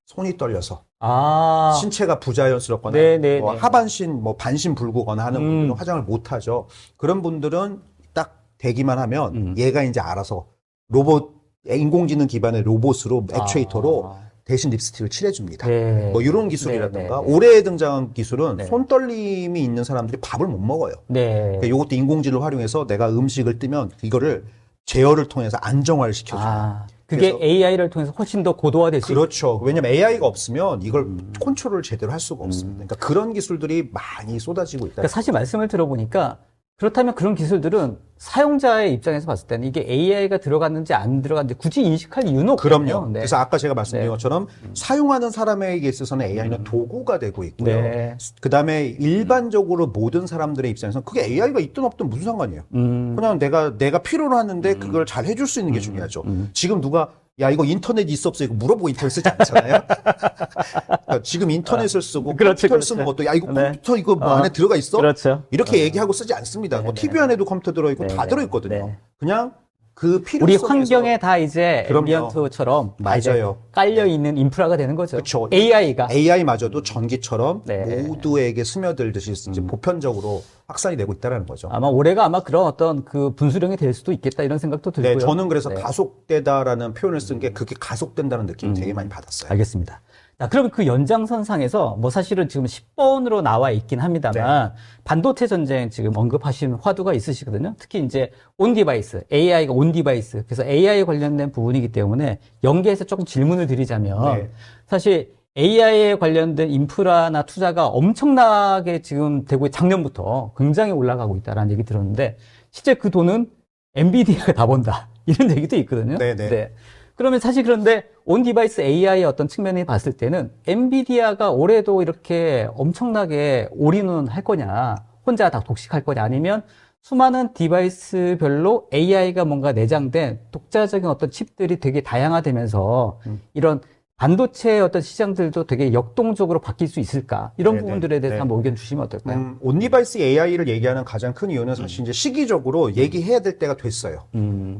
손이 떨려서 아. 신체가 부자연스럽거나 네네. 뭐 하반신 뭐 반신 불구거나 하는 분들은 화장을 못 하죠. 그런 분들은 딱 대기만 하면 얘가 이제 알아서 로봇 인공지능 기반의 로봇으로 액추에이터로 대신 립스틱을 칠해줍니다. 네. 뭐 이런 기술이라든가 네, 네, 네. 올해 등장한 기술은 네. 손떨림이 있는 사람들이 밥을 못 먹어요. 네. 그러니까 이것도 인공지능을 활용해서 내가 음식을 뜨면 이거를 제어를 통해서 안정화를 시켜줘요. 아. 그게 그래서- AI를 통해서 훨씬 더 고도화될 수 그렇죠. 왜냐면 AI가 없으면 이걸 컨트롤을 제대로 할 수가 없습니다. 그러니까 그런 기술들이 많이 쏟아지고 있다. 그러니까 사실 말씀을 들어보니까 그렇다면 그런 기술들은 사용자의 입장에서 봤을 때는 이게 AI가 들어갔는지 안 들어갔는지 굳이 인식할 이유는 없거든요. 그럼요. 네. 그래서 아까 제가 말씀드린 네. 것처럼 사용하는 사람에게 있어서는 AI는 도구가 되고 있고요. 네. 그다음에 일반적으로 모든 사람들의 입장에서는 그게 AI가 있든 없든 무슨 상관이에요. 그냥 내가 필요로 하는데 그걸 잘 해줄 수 있는 게 중요하죠. 지금 누가 야 이거 인터넷 있어 없어 이거 물어보고 인터넷 쓰지 않잖아요. 그러니까 지금 인터넷을 쓰고 그렇죠, 컴퓨터를 그렇죠. 쓰는 것도 야 이거 네. 컴퓨터 이거 뭐 안에 들어가 있어? 그렇죠. 이렇게 얘기하고 쓰지 않습니다. 뭐 TV 안에도 컴퓨터 들어있고 다 네, 들어있거든요. 네. 그냥 그 필요성에서 우리 환경에 다 이제 그럼요. 앰비언트처럼 맞아요. 깔려 있는 인프라가 되는 거죠. 그쵸. AI가 AI마저도 전기처럼 네. 모두에게 스며들듯이 이제 보편적으로 확산이 되고 있다는 거죠. 아마 올해가 아마 그런 어떤 그 분수령이 될 수도 있겠다 이런 생각도 들고요. 네, 저는 그래서 네. 가속되다라는 표현을 쓴 게 그게 가속된다는 느낌 되게 많이 받았어요. 알겠습니다. 자, 그럼 그 연장선상에서 뭐 사실은 지금 10번으로 나와 있긴 합니다만 반도체 전쟁 지금 언급하신 화두가 있으시거든요. 특히 이제 온 디바이스, AI가 온 디바이스. 그래서 AI 관련된 부분이기 때문에 연계해서 조금 질문을 드리자면 네. 사실 AI에 관련된 인프라나 투자가 엄청나게 지금 되고 작년부터 굉장히 올라가고 있다라는 얘기 들었는데 실제 그 돈은 엔비디아가 다 번다. 이런 얘기도 있거든요. 네네. 네. 그러면 사실 그런데 온 디바이스 AI의 어떤 측면에 봤을 때는 엔비디아가 올해도 이렇게 엄청나게 올인은 할 거냐, 혼자 다 독식할 거냐, 아니면 수많은 디바이스별로 AI가 뭔가 내장된 독자적인 어떤 칩들이 되게 다양화되면서 이런 반도체의 어떤 시장들도 되게 역동적으로 바뀔 수 있을까? 이런 네네. 부분들에 대해서 네. 한번 의견 주시면 어떨까요? 온디바이스 AI를 얘기하는 가장 큰 이유는 사실 이제 시기적으로 얘기해야 될 때가 됐어요.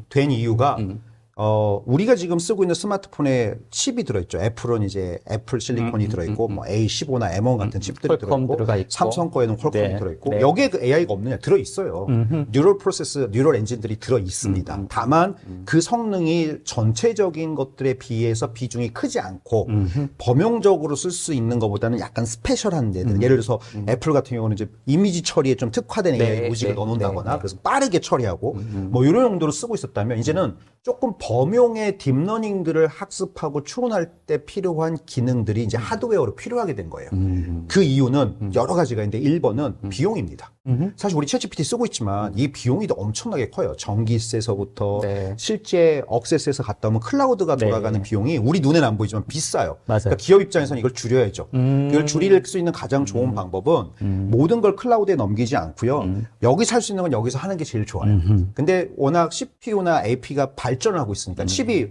된 이유가 우리가 지금 쓰고 있는 스마트폰에 칩이 들어있죠. 애플은 이제 애플 실리콘이 들어있고, 뭐 A15나 M1 같은 칩들이 퀄컴 들어있고, 들어가 있고. 삼성 거에는 퀄컴이 네. 들어있고, 네. 여기에 그 AI가 없느냐? 들어있어요. 뉴럴 프로세스, 뉴럴 엔진들이 들어있습니다. 다만 그 성능이 전체적인 것들에 비해서 비중이 크지 않고, 범용적으로 쓸 수 있는 것보다는 약간 스페셜한 데들. 예를 들어서 애플 같은 경우는 이제 이미지 처리에 좀 특화된 AI 네, 로직을 네, 넣어놓는다거나, 네, 네. 그래서 빠르게 처리하고, 뭐 이런 용도로 쓰고 있었다면, 이제는 조금 범용의 딥러닝들을 학습하고 추론할 때 필요한 기능들이 이제 하드웨어로 필요하게 된 거예요. 그 이유는 여러 가지가 있는데 1번은 비용입니다. 사실 우리 챗GPT 쓰고 있지만 이 비용이 엄청나게 커요. 전기세서부터 네. 실제 억세스에서 갔다 오면 클라우드가 돌아가는 네. 비용이 우리 눈에는 안 보이지만 비싸요. 맞아요. 그러니까 기업 입장에서는 이걸 줄여야죠. 이걸 줄일 수 있는 가장 좋은 방법은 모든 걸 클라우드에 넘기지 않고요. 여기서 할 수 있는 건 여기서 하는 게 제일 좋아요. 근데 워낙 CPU나 AP가 발전을 하고 있으니까 칩이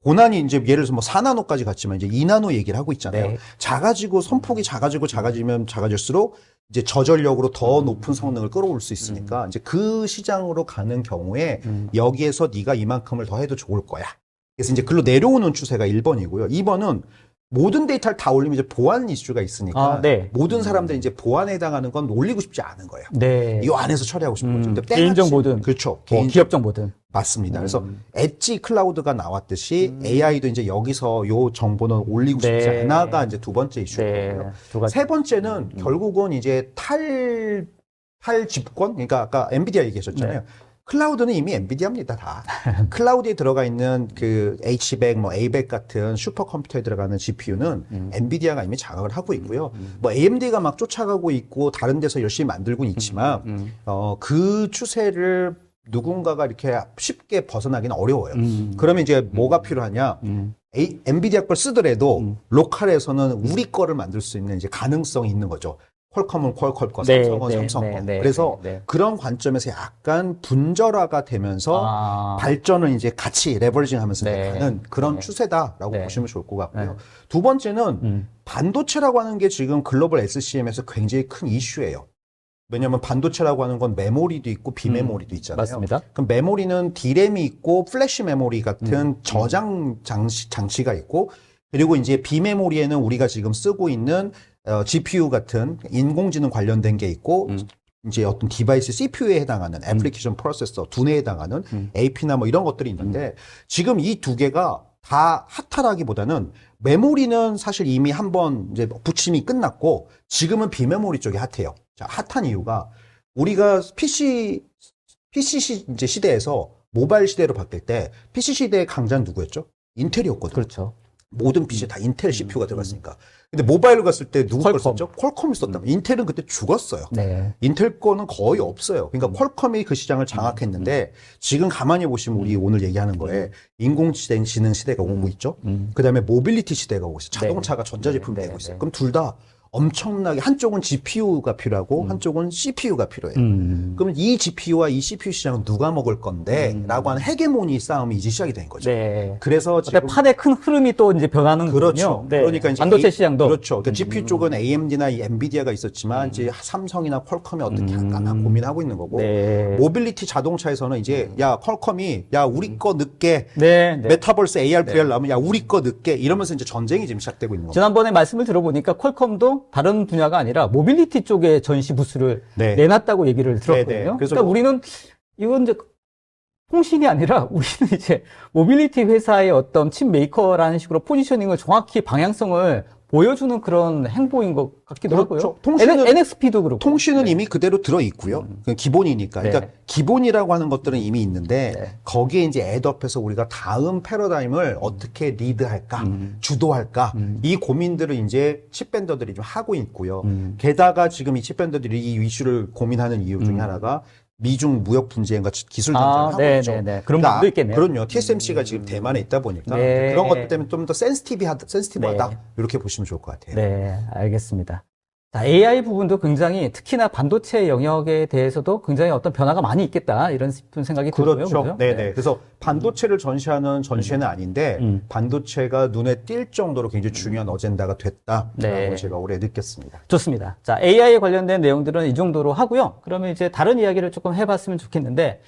고난이 이제 예를 들어서 뭐 4나노까지 갔지만 이제 2나노 얘기를 하고 있잖아요. 네. 작아지고 선폭이 작아지면 작아질수록 이제 저전력으로 더 높은 성능을 끌어올 수 있으니까 이제 그 시장으로 가는 경우에 여기에서 네가 이만큼을 더 해도 좋을 거야. 그래서 이제 글로 내려오는 추세가 1번이고요. 2번은 모든 데이터를 다 올리면 이제 보안 이슈가 있으니까 네. 모든 사람들이 이제 보안에 해당하는 건 올리고 싶지 않은 거예요. 네. 이 안에서 처리하고 싶은 거죠. 근데 개인정보든 그렇죠. 기업 정보든 맞습니다. 그래서 엣지 클라우드가 나왔듯이 AI도 이제 여기서 요 정보는 올리고 싶지 네. 않아가 이제 두 번째 이슈고요. 네. 두 가지. 세 번째는 결국은 이제 탈집권, 그러니까 아까 엔비디아 얘기하셨잖아요. 클라우드는 이미 엔비디아입니다, 다. 클라우드에 들어가 있는 그 H100, 뭐 A100 같은 슈퍼컴퓨터에 들어가는 GPU는 엔비디아가 이미 장악을 하고 있고요. 뭐 AMD가 막 쫓아가고 있고 다른 데서 열심히 만들고는 있지만 그 추세를 누군가가 이렇게 쉽게 벗어나기는 어려워요. 그러면 이제 뭐가 필요하냐? 엔비디아 걸 쓰더라도 로컬에서는 우리 거를 만들 수 있는 이제 가능성이 있는 거죠. 퀄컴은 퀄컴 거, 네, 삼성은 네, 삼성 거. 네, 네, 그래서 네. 그런 관점에서 약간 분절화가 되면서 발전을 이제 같이 레버리징 하면서 네. 가는 그런 네. 추세다라고 네. 보시면 좋을 것 같고요. 네. 두 번째는 반도체라고 하는 게 지금 글로벌 SCM에서 굉장히 큰 이슈예요. 왜냐하면 반도체라고 하는 건 메모리도 있고 비메모리도 있잖아요. 맞습니다. 그럼 메모리는 D램이 있고 플래시 메모리 같은 저장 장치가 있고 그리고 이제 비메모리에는 우리가 지금 쓰고 있는 GPU 같은 인공지능 관련된 게 있고 이제 어떤 디바이스 CPU에 해당하는 애플리케이션 프로세서 두뇌에 해당하는 AP나 뭐 이런 것들이 있는데 지금 이 두 개가 다 핫하다기보다는 메모리는 사실 이미 한번 이제 부침이 끝났고 지금은 비메모리 쪽이 핫해요. 자, 핫한 이유가 우리가 PC 이제 시대에서 모바일 시대로 바뀔 때 PC 시대의 강자는 누구였죠? 인텔이었거든요. 그렇죠. 모든 PC에 다 인텔 CPU가 들어갔으니까. 근데 모바일로 갔을 때 누구 걸 퀄컴. 썼죠? 퀄컴을 썼다면. 인텔은 그때 죽었어요. 네. 인텔 거는 거의 없어요. 그러니까 퀄컴이 그 시장을 장악했는데 지금 가만히 보시면 우리 오늘 얘기하는 거에 인공지능 시대가 오고 있죠. 그다음에 모빌리티 시대가 오고 있어요. 자동차가 전자제품이 네, 되고 네, 있어요. 네. 그럼 둘 다 엄청나게 한쪽은 GPU가 필요하고 한쪽은 CPU가 필요해요. 그러면 이 GPU와 이 CPU 시장은 누가 먹을 건데? 라고 하는 헤게모니 싸움이 이제 시작이 된 거죠. 네. 그래서 어때 지금 판의 큰 흐름이 또 이제 변하는 그렇죠. 네. 그러니까 이제 반도체 시장도 그렇죠. 그러니까 GPU 쪽은 AMD나 엔비디아가 있었지만 이제 삼성이나 퀄컴이 어떻게 할까 막 고민하고 있는 거고 네. 모빌리티 자동차에서는 이제 야 퀄컴이 야 우리 거 늦게 네. 네. 메타버스 AR VR 나오면 야 우리 거 늦게 이러면서 이제 전쟁이 지금 시작되고 있는 거죠. 지난번에 말씀을 들어보니까 퀄컴도 다른 분야가 아니라 모빌리티 쪽에 전시 부스를 네. 내놨다고 얘기를 들었거든요. 네, 네. 그래서 그러니까 우리는 이건 이제 통신이 아니라 우리는 이제 모빌리티 회사의 어떤 칩 메이커라는 식으로 포지셔닝을 정확히 방향성을 보여주는 그런 행보인 것 같기도 그렇죠. 하고요. NXP도 그렇고. 통신은 이미 그대로 들어 있고요. 그 기본이니까. 네. 그러니까 기본이라고 하는 것들은 이미 있는데 네. 거기에 이제 애드업해서 우리가 다음 패러다임을 어떻게 리드할까, 주도할까 이 고민들을 이제 칩밴더들이 좀 하고 있고요. 게다가 지금 이 칩밴더들이 이 이슈를 고민하는 이유 중에 하나가 미중 무역 분쟁과 기술 전쟁을 하고 네, 있죠. 네, 네. 그런 부분도 있겠네요. 그럼요. TSMC가 지금 대만에 있다 보니까 네. 그런 것들 때문에 좀 더 센시티브하다 네. 이렇게 보시면 좋을 것 같아요. 네, 알겠습니다. 자, AI 부분도 굉장히 특히나 반도체 영역에 대해서도 굉장히 어떤 변화가 많이 있겠다 이런 싶은 생각이 들고요. 그렇죠. 네네. 그래서 반도체를 전시하는 전시회는 아닌데 반도체가 눈에 띌 정도로 굉장히 중요한 어젠다가 됐다라고 네. 제가 올해 느꼈습니다. 좋습니다. 자, AI에 관련된 내용들은 이 정도로 하고요. 그러면 이제 다른 이야기를 조금 해봤으면 좋겠는데,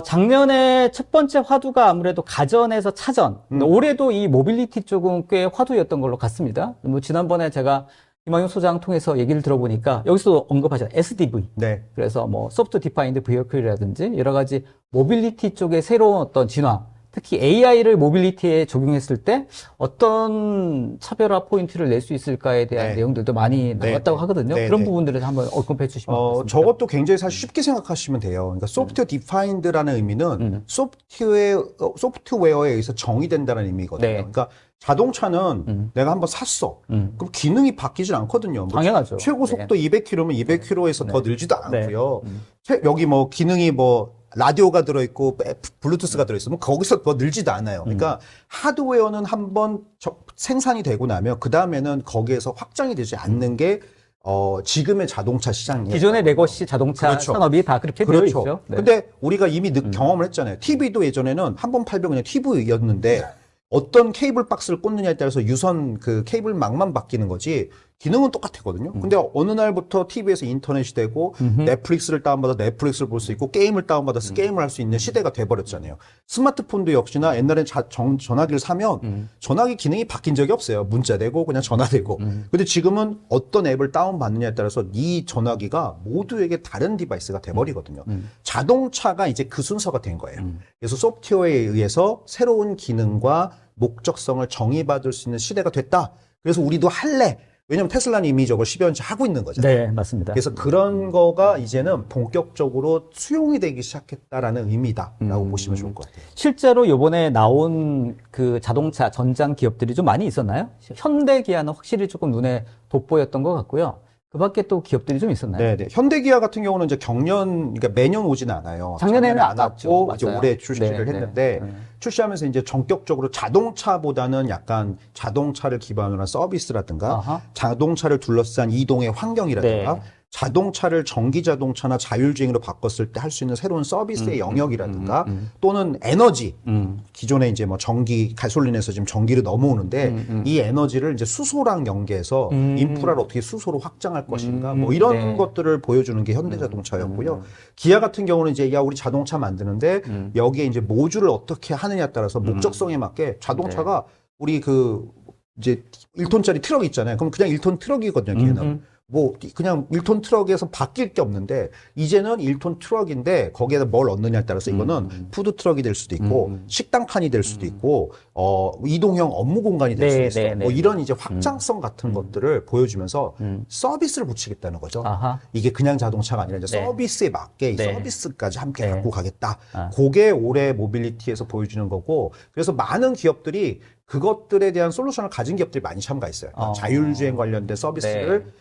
작년에 첫 번째 화두가 아무래도 가전에서 차전. 올해도 이 모빌리티 쪽은 꽤 화두였던 걸로 같습니다. 뭐 지난번에 제가 김학용 소장 통해서 얘기를 들어보니까 여기서도 언급하셨죠. SDV. 네. 그래서 뭐 소프트 디파인드 비어클이라든지 여러 가지 모빌리티 쪽의 새로운 어떤 진화, 특히 AI를 모빌리티에 적용했을 때 어떤 차별화 포인트를 낼 수 있을까에 대한 네. 내용들도 많이 나왔다고 하거든요. 네, 그런 네. 부분들을 한번 언급해 주시면 좋겠습니다. 저것도 굉장히 사실 쉽게 생각하시면 돼요. 그러니까 소프트웨어 디파인드라는 의미는 소프트웨어에 의해서 정의된다는 의미거든요. 네. 그러니까 자동차는 내가 한번 샀어. 그럼 기능이 바뀌질 않거든요. 뭐 당연하죠. 최고 속도 200km면 200km에서 더 늘지도 네. 않고요. 여기 뭐 기능이 뭐 라디오가 들어있고 블루투스가 들어있어. 뭐 거기서 더 늘지도 않아요. 그러니까 하드웨어는 한번 생산이 되고 나면 그 다음에는 거기에서 확장이 되지 않는 게 지금의 자동차 시장이에요. 기존의 레거시 자동차 그렇죠. 산업이 다 그렇게 되어 그렇죠. 있죠. 네. 근데 우리가 이미 경험을 했잖아요. TV도 예전에는 한 번 팔면 그냥 TV였는데 어떤 케이블 박스를 꽂느냐에 따라서 유선 그 케이블망만 바뀌는 거지 기능은 똑같았거든요. 근데 어느 날부터 TV에서 인터넷이 되고 넷플릭스를 다운받아 넷플릭스를 볼 수 있고 게임을 다운받아서 게임을 할 수 있는 시대가 돼버렸잖아요. 스마트폰도 역시나 옛날엔 전화기를 사면 전화기 기능이 바뀐 적이 없어요. 문자 되고 그냥 전화 되고. 근데 지금은 어떤 앱을 다운받느냐에 따라서 이 전화기가 모두에게 다른 디바이스가 돼버리거든요. 자동차가 이제 그 순서가 된 거예요. 그래서 소프트웨어에 의해서 새로운 기능과 목적성을 정의받을 수 있는 시대가 됐다. 그래서 우리도 할래. 왜냐면 테슬라는 이미 저걸 10여 년째 하고 있는 거잖아요. 네, 맞습니다. 그래서 그런 거가 이제는 본격적으로 수용이 되기 시작했다라는 의미다라고 보시면 좋을 것 같아요. 실제로 이번에 나온 그 자동차 전장 기업들이 좀 많이 있었나요? 현대 기아는 확실히 조금 눈에 돋보였던 것 같고요. 그 밖에 또 기업들이 좀 있었나요? 네. 현대기아 같은 경우는 이제 그러니까 매년 오지는 않아요. 작년에는 안 왔고 맞죠. 이제 맞아요. 올해 출시를 네, 했는데 네. 출시하면서 이제 전격적으로 자동차보다는 약간 자동차를 기반으로 한 서비스라든가 아하. 자동차를 둘러싼 이동의 환경이라든가 네. 자동차를 전기 자동차나 자율주행으로 바꿨을 때 할 수 있는 새로운 서비스의 영역이라든가 또는 에너지 기존에 이제 뭐 전기 가솔린에서 지금 전기를 넘어오는데 이 에너지를 이제 수소랑 연계해서 인프라를 어떻게 수소로 확장할 것인가 뭐 이런 네. 것들을 보여주는 게 현대자동차였고요. 기아 같은 경우는 이제 야 우리 자동차 만드는데 여기에 이제 모듈을 어떻게 하느냐에 따라서 목적성에 맞게 자동차가 우리 그 이제 1톤짜리 트럭 있잖아요. 그럼 그냥 1톤 트럭이거든요. 걔는. 뭐 그냥 1톤 트럭에서 바뀔 게 없는데 이제는 1톤 트럭인데 거기에다 뭘 얻느냐에 따라서 이거는 푸드 트럭이 될 수도 있고 식당 칸이 될 수도 있고 이동형 업무 공간이 될 수도 네, 있어. 네, 뭐 네. 이런 이제 확장성 같은 것들을 보여주면서 서비스를 붙이겠다는 거죠. 아하. 이게 그냥 자동차가 아니라 이제 네. 서비스에 맞게 이 네. 서비스까지 함께 네. 갖고 가겠다. 그게 올해 모빌리티에서 보여주는 거고 그래서 많은 기업들이 그것들에 대한 솔루션을 가진 기업들이 많이 참가했어요. 자율주행 관련된 서비스를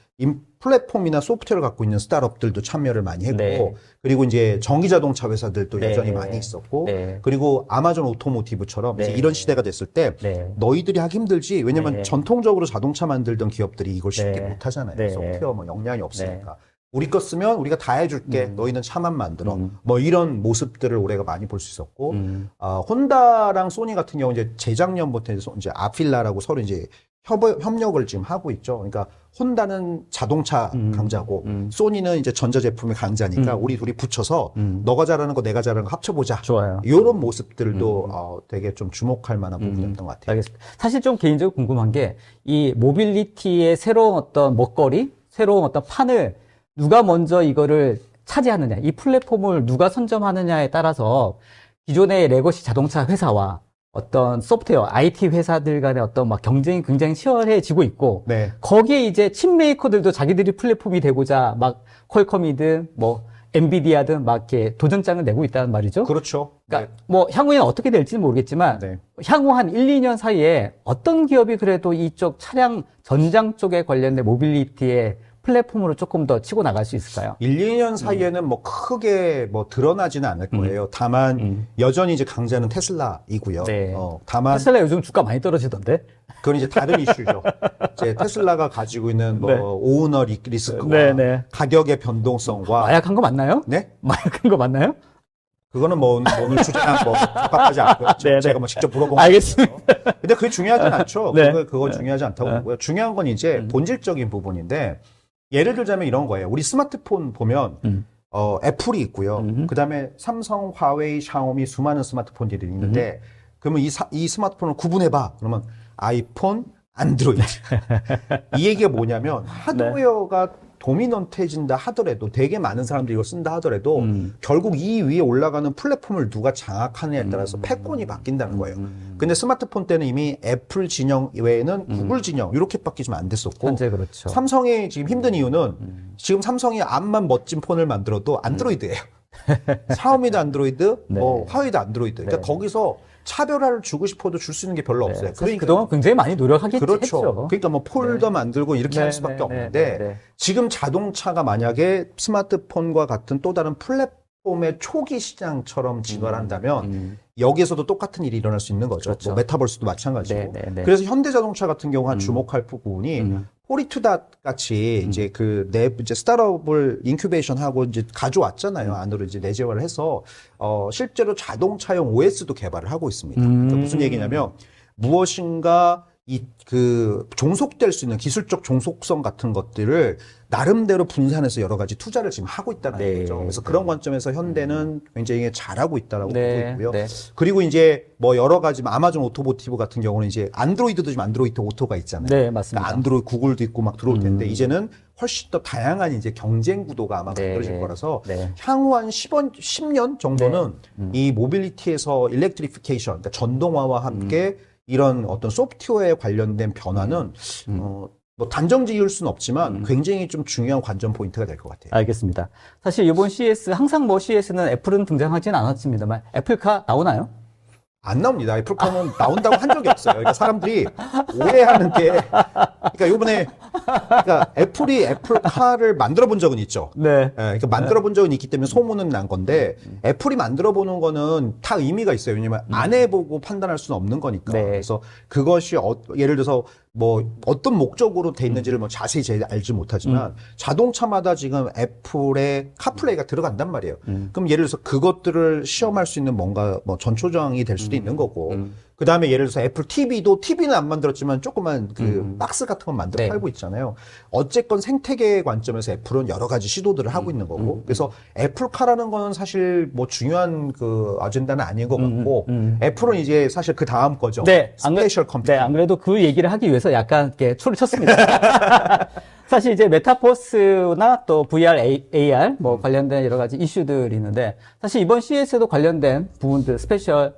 플랫폼이나 소프트웨어를 갖고 있는 스타트업들도 참여를 많이 했고 네. 그리고 이제 전기자동차 회사들도 네. 여전히 많이 있었고 네. 그리고 아마존 오토모티브처럼 이제 네. 이런 시대가 됐을 때 네. 너희들이 하기 힘들지 왜냐면 네. 전통적으로 자동차 만들던 기업들이 이걸 쉽게 네. 못 하잖아요. 네. 소프트웨어 뭐 역량이 없으니까. 우리 거 쓰면 우리가 다 해줄게. 너희는 차만 만들어. 음. 뭐 이런 모습들을 우리가 많이 볼 수 있었고, 혼다랑 소니 같은 경우 이제 재작년부터 이제 아필라라고 서로 이제 협력을 지금 하고 있죠. 그러니까 혼다는 자동차 강자고 소니는 이제 전자제품의 강자니까 우리 둘이 붙여서 너가 잘하는 거 내가 잘하는 거 합쳐보자. 좋아요. 이런 모습들도 되게 좀 주목할 만한 부분이었던 것 같아요. 알겠습니다. 사실 좀 개인적으로 궁금한 게 이 모빌리티의 새로운 어떤 먹거리, 새로운 어떤 판을 누가 먼저 이거를 차지하느냐, 이 플랫폼을 누가 선점하느냐에 따라서 기존의 레거시 자동차 회사와 어떤 소프트웨어, IT 회사들 간의 어떤 막 경쟁이 굉장히 치열해지고 있고, 네. 거기에 이제 칩 메이커들도 자기들이 플랫폼이 되고자 막 퀄컴이든 뭐 엔비디아든 막 이렇게 도전장을 내고 있다는 말이죠. 그렇죠. 그러니까 뭐 향후에는 어떻게 될지는 모르겠지만 네. 향후 한 1, 2년 사이에 어떤 기업이 그래도 이쪽 차량 전장 쪽에 관련된 모빌리티의 플랫폼으로 조금 더 치고 나갈 수 있을까요? 1, 2년 사이에는 뭐 크게 뭐 드러나지는 않을 거예요. 다만 여전히 이제 강자는 테슬라이고요. 네. 다만 테슬라 요즘 주가 많이 떨어지던데? 그건 이제 다른 이슈죠. 이제 테슬라가 가지고 있는 뭐 네. 오너러 리스크와 네, 네. 가격의 변동성과 마약한 거 맞나요? 네? 마약한 거 맞나요? 그거는 뭐 오늘 주제랑 뭐 적합하지 않고요. 네, 네. 제가 뭐 직접 물어본 알겠습니다. 거예요. 근데 그게 중요하진 않죠. 네. 그건 중요하지 않다고 보고요. 중요한 건 이제 본질적인 부분인데 예를 들자면 이런 거예요. 우리 스마트폰 보면 애플이 있고요. 그다음에 삼성, 화웨이, 샤오미 수많은 스마트폰들이 있는데 그러면 이 스마트폰을 구분해봐. 그러면 아이폰, 안드로이드. 이 얘기가 뭐냐면 하드웨어가 도미넌트해진다 하더라도 되게 많은 사람들이 이걸 쓴다 하더라도 결국 이 위에 올라가는 플랫폼을 누가 장악하느냐에 따라서 패권이 바뀐다는 거예요. 근데 스마트폰 때는 이미 애플 진영 외에는 구글 진영 이렇게밖에 좀 안 됐었고 현재 그렇죠. 삼성이 지금 힘든 이유는 지금 삼성이 앞만 멋진 폰을 만들어도 안드로이드예요. 샤오미도 안드로이드, 네. 화웨이도 안드로이드. 그러니까 네. 거기서 차별화를 주고 싶어도 줄 수 있는 게 별로 없어요. 사실 그동안 굉장히 많이 노력하긴 그렇죠. 했죠. 그러니까 뭐 폴더 만들고 이렇게 할 수밖에 없는데 지금 자동차가 만약에 스마트폰과 같은 또 다른 플랫폼의 초기 시장처럼 진화한다면 여기에서도 똑같은 일이 일어날 수 있는 거죠. 그렇죠. 뭐 메타버스도 마찬가지고. 그래서 현대자동차 같은 경우 한 주목할 부분이 포리투닷 같이 이제 이제 스타트업을 인큐베이션하고 이제 가져왔잖아요. 안으로 이제 내재화를 해서 실제로 자동차용 OS도 개발을 하고 있습니다. 그러니까 무슨 얘기냐면 무엇인가 종속될 수 있는 기술적 종속성 같은 것들을 나름대로 분산해서 여러 가지 투자를 지금 하고 있다는 거죠. 그래서 그런 관점에서 현대는 굉장히 잘하고 있다라고 보고 있고요. 그리고 이제 뭐 여러 가지 아마존 오토모티브 같은 경우는 이제 안드로이드도 지금 안드로이드 오토가 있잖아요. 네, 맞습니다. 그러니까 안드로이드 구글도 있고 막 들어올 텐데 이제는 훨씬 더 다양한 이제 경쟁 구도가 아마 만들어질 거라서 향후 한 10년 정도는 이 모빌리티에서 일렉트리피케이션, 그러니까 전동화와 함께 이런 어떤 소프트웨어에 관련된 변화는 뭐 단정 지을 수는 없지만 굉장히 좀 중요한 관전 포인트가 될 것 같아요. 알겠습니다. 사실 이번 CES 항상 뭐 CES는 애플은 등장하진 않았습니다만 애플카 나오나요? 안 나옵니다. 애플카는 나온다고 한 적이 없어요. 그러니까 사람들이 오해하는 게, 그러니까 요번에, 그러니까 애플이 애플카를 만들어 본 적은 있죠. 네. 그러니까 만들어 본 적은 있기 때문에 소문은 난 건데, 애플이 만들어 보는 거는 다 의미가 있어요. 왜냐면 안 해보고 판단할 수는 없는 거니까. 그래서 그것이 예를 들어서 뭐 어떤 목적으로 돼 있는지를 뭐 자세히 제가 알지 못하지만 자동차마다 지금 애플의 카플레이가 들어간단 말이에요. 그럼 예를 들어서 그것들을 시험할 수 있는 뭔가 뭐 전초장이 될 수도 있는 거고, 그 다음에 예를 들어서 애플 TV는 안 만들었지만 조그만 박스 같은 건 만들어 팔고 있잖아요. 어쨌건 생태계 관점에서 애플은 여러 가지 시도들을 하고 있는 거고, 그래서 애플카라는 거는 사실 뭐 중요한 아젠다는 아닌 것 같고, 애플은 이제 사실 그 다음 거죠. 스페셜 컴퓨터. 네, 안 그래도 그 얘기를 하기 위해서 약간 이렇게 초를 쳤습니다. 사실 이제 메타버스나 또 VR, AR 뭐 관련된 여러 가지 이슈들이 있는데, 사실 이번 CES에도 관련된 부분들 스페셜